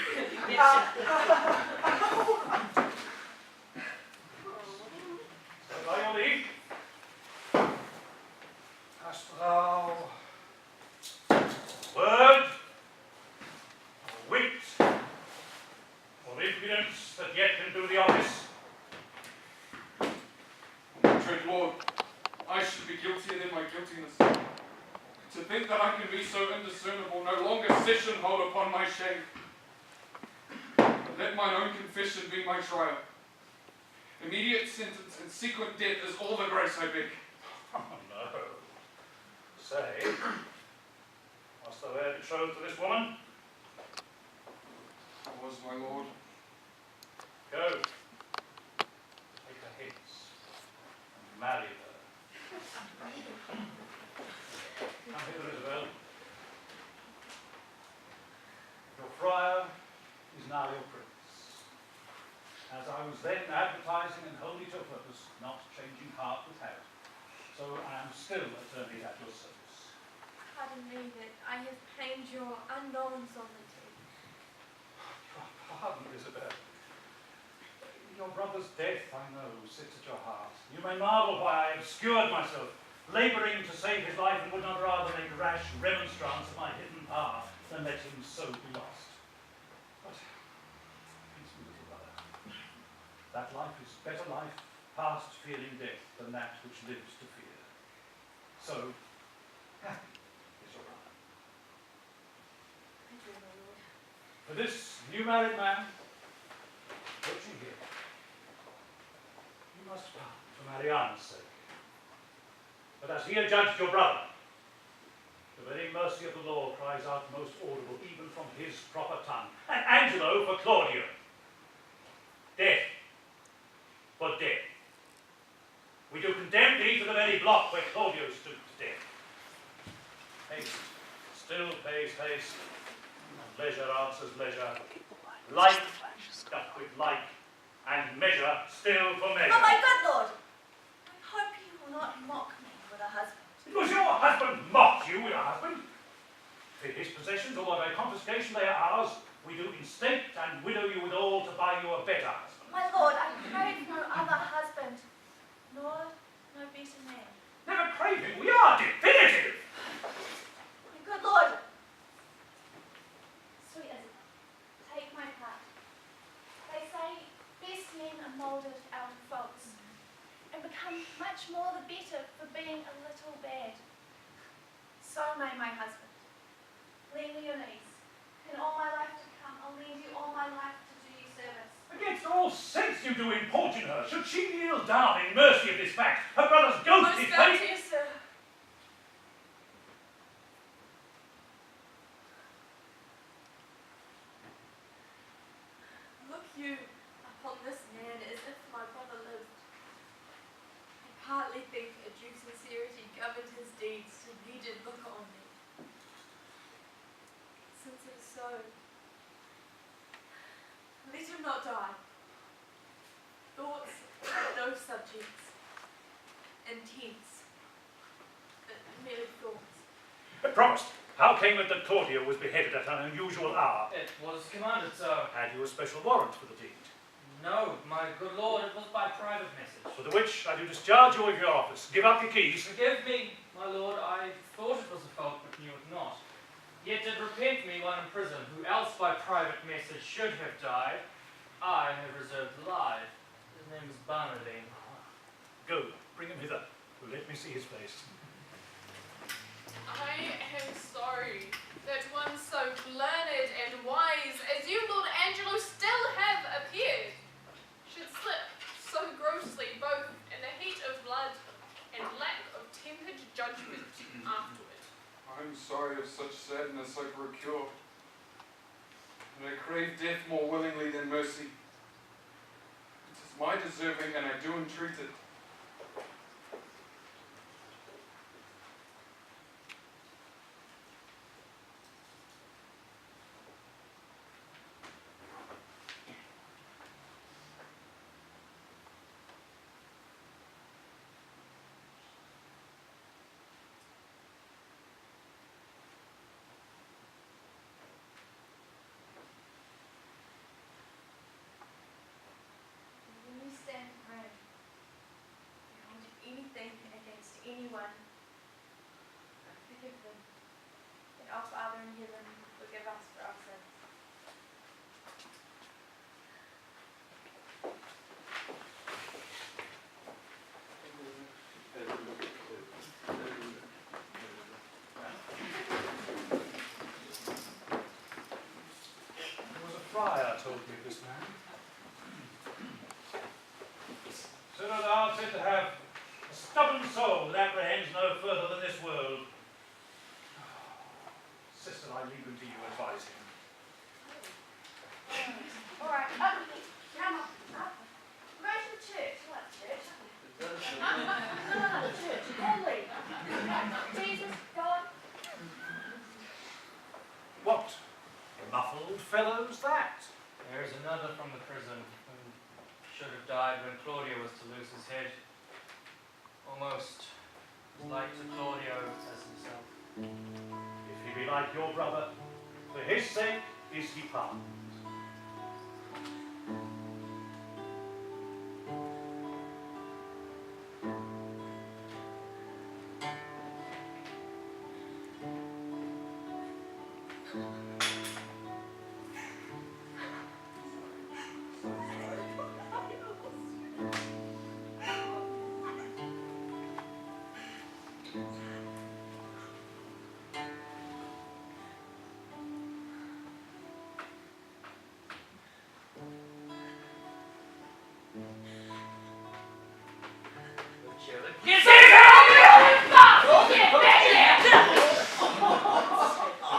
By your leave. Hast thou word, or wit, or impudence that yet can do the office? Dread Lord, I should be guiltier than my guiltiness. To think that I can be so indiscernible, no longer session hold upon my shame. But let mine own confession be my trial. Immediate sentence and sequent death is all the grace I beg. Oh, no. Say, wast thou e'er betrothed to this woman? I was, my lord. Go. Take her hence and marry her. Come hither, Isabel. Your friar is now your prince. As I was then advertising and wholly to purpose, not changing heart with habit, so I am still attorney at your service. Pardon me that I have pained your unknown sovereignty. Pardon, Isabel. Your brother's death, I know, sits at your heart. You may marvel why I obscured myself, labouring to save his life, and would not rather make rash remonstrance of my hidden power than let him so be lost. But, peace be, little brother. That life is better life, past fearing death, than that which lives to fear. So, happy is your brother. Thank you, my lord. For this new married man, what you hear, you must part for Mariana's sake. But as he adjudged your brother, the very mercy of the law cries out most audible, even from his proper tongue. And Angelo for Claudio. Death for death. We do condemn thee to the very block where Claudio stood to death. Haste still pays haste, and leisure answers leisure. Like doth with like, and measure still for measure. Oh, my good lord! I hope you will not mock me with a husband. It was your husband mocked you with a husband. His possessions, although by confiscation they are ours, we do instate and widow you withal to buy you a better husband. My lord, I crave no other husband, nor no better man. Never crave him, we are definitive. My good lord! Sweet Isabel, take my part. They say best men are moulded out of faults, and become much more the better for being a little bad. So may my husband. Lean me your knees. In all my life to come, I'll leave you all my life to do you service. Against all sense you do importune her. Should she kneel down in mercy of this fact, her brother's ghost is Most fate. bounteous sir. Look you upon this man as if my brother lived. I partly think a due sincerity governed his deeds till he did look on me. Since it is so, let him not die. Thoughts have no subjects. intense. Merely thoughts. Promised. How came it that Claudia was beheaded at an unusual hour? It was commanded, sir. Had you a special warrant for the deed? No, my good lord, it was by private message. For the which I do discharge you of your office. Give up your keys. Forgive me, my lord, I thought it was a fault, but knew it not. Yet did repent me while in prison, who else by private message should have died. I have reserved alive. His name is Barnaby. Go, bring him hither. Let me see his face. I am sorry that one so learned and wise as you, Lord Angelo, still have appeared, should slip so grossly both in the heat of blood and lack of tempered judgment afterward. I'm sorry of such sadness I procure, and I crave death more willingly than mercy. It is my deserving, and I do entreat it. When you stand firm, if you do anything against anyone, forgive them. And our Father in heaven, forgive us for our sins. There was a friar told me of this man. So no doubt said to have a stubborn soul that apprehends no further than this world. Sister, I leave him to you, advise him. All right, come on. Go to the church. What church? No, church. Holy. Jesus, God. What muffled fellow's that? There is another from the prison who should have died when Claudio was to lose his head. Almost as like to Claudio as himself. If he be like your brother, for his sake is he pardoned.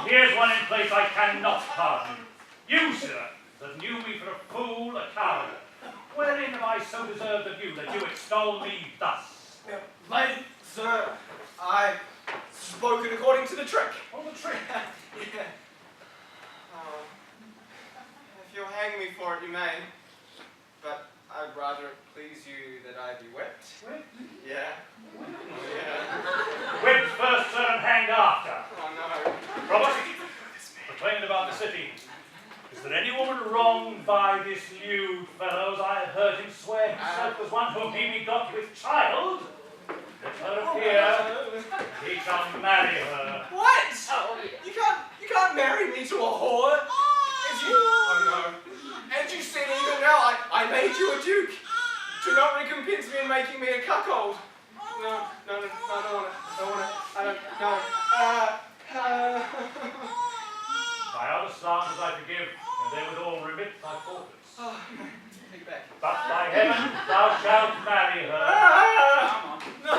Here's one in place I cannot pardon. You, sir, that knew me for a fool, a coward. Wherein have I so deserved of you that you extol me thus? Lady, sir, I've spoken according to the trick. Oh, the trick. Yeah. Oh, if you'll hang me for it, you may. But I'd rather it please you that I be whipped. Whipped? Yeah. Yeah. Whipped first, sir, and hanged after. Oh, no. Provost, proclaimed about the city. Is there any woman wronged by this lewd fellows? I have heard him swear himself was one whom he begot with child. Let her appear. He shall marry her. What? You can't marry me to a whore. Oh no. As you said, even now I made you a duke. Do not recompense me in making me a cuckold. No, I don't wanna. Thy other slanders I forgive, and therewithal remit thy forfeits. Oh, take it back. But by heaven, thou shalt marry her. No,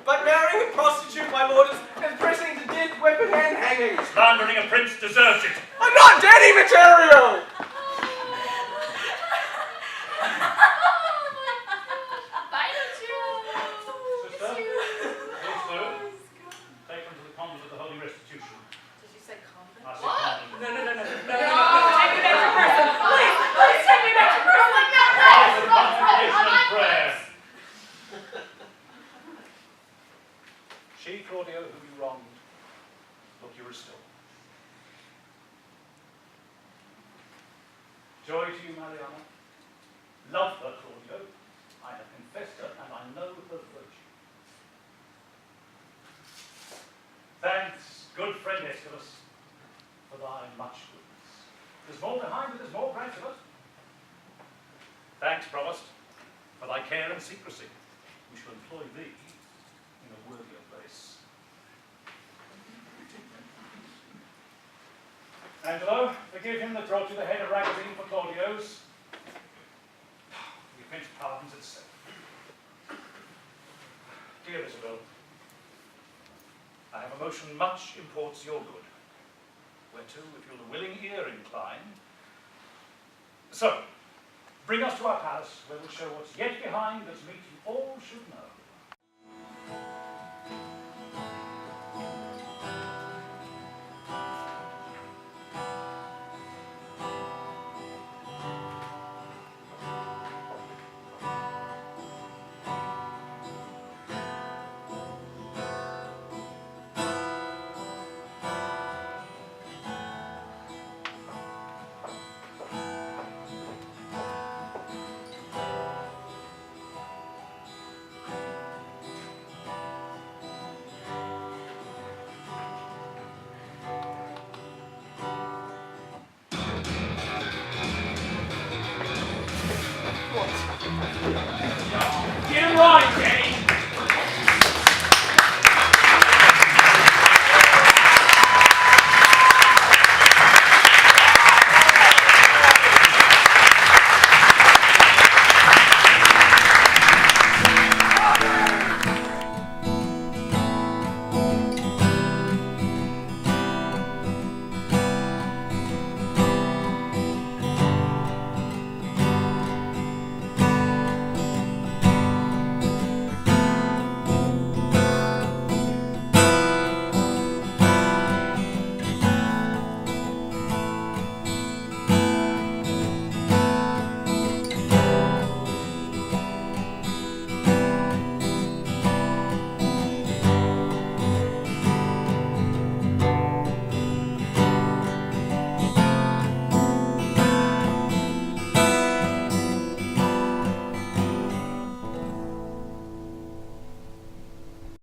but marrying a prostitute, my lord, is pressing to death, weapon and hanging. Slandering a prince deserves it. I'm not daddy material! Bye, Sister, also, take them to the convent of the Holy Restitution. Did you say convent? I said convent. No. Take me back to prison. Please take me back to prison. House of contemplation and prayer. Joy to you, Mariana. Love her, Claudio. I have confessed her, and I know her virtue. Thanks, good friend Aeschylus, for thy much goodness. There's more behind it, there's more branch of it. Thanks, Provost, for thy care and secrecy. We shall employ thee in a worthier place. Angelo, forgive him that brought you the head of Ragazine for Claudio's. The offence pardons itself. Dear Isabel, I have a motion much imports your good, whereto, if you'll a willing ear incline. So, bring us to our palace, where we'll show what's yet behind that's meet you all should know.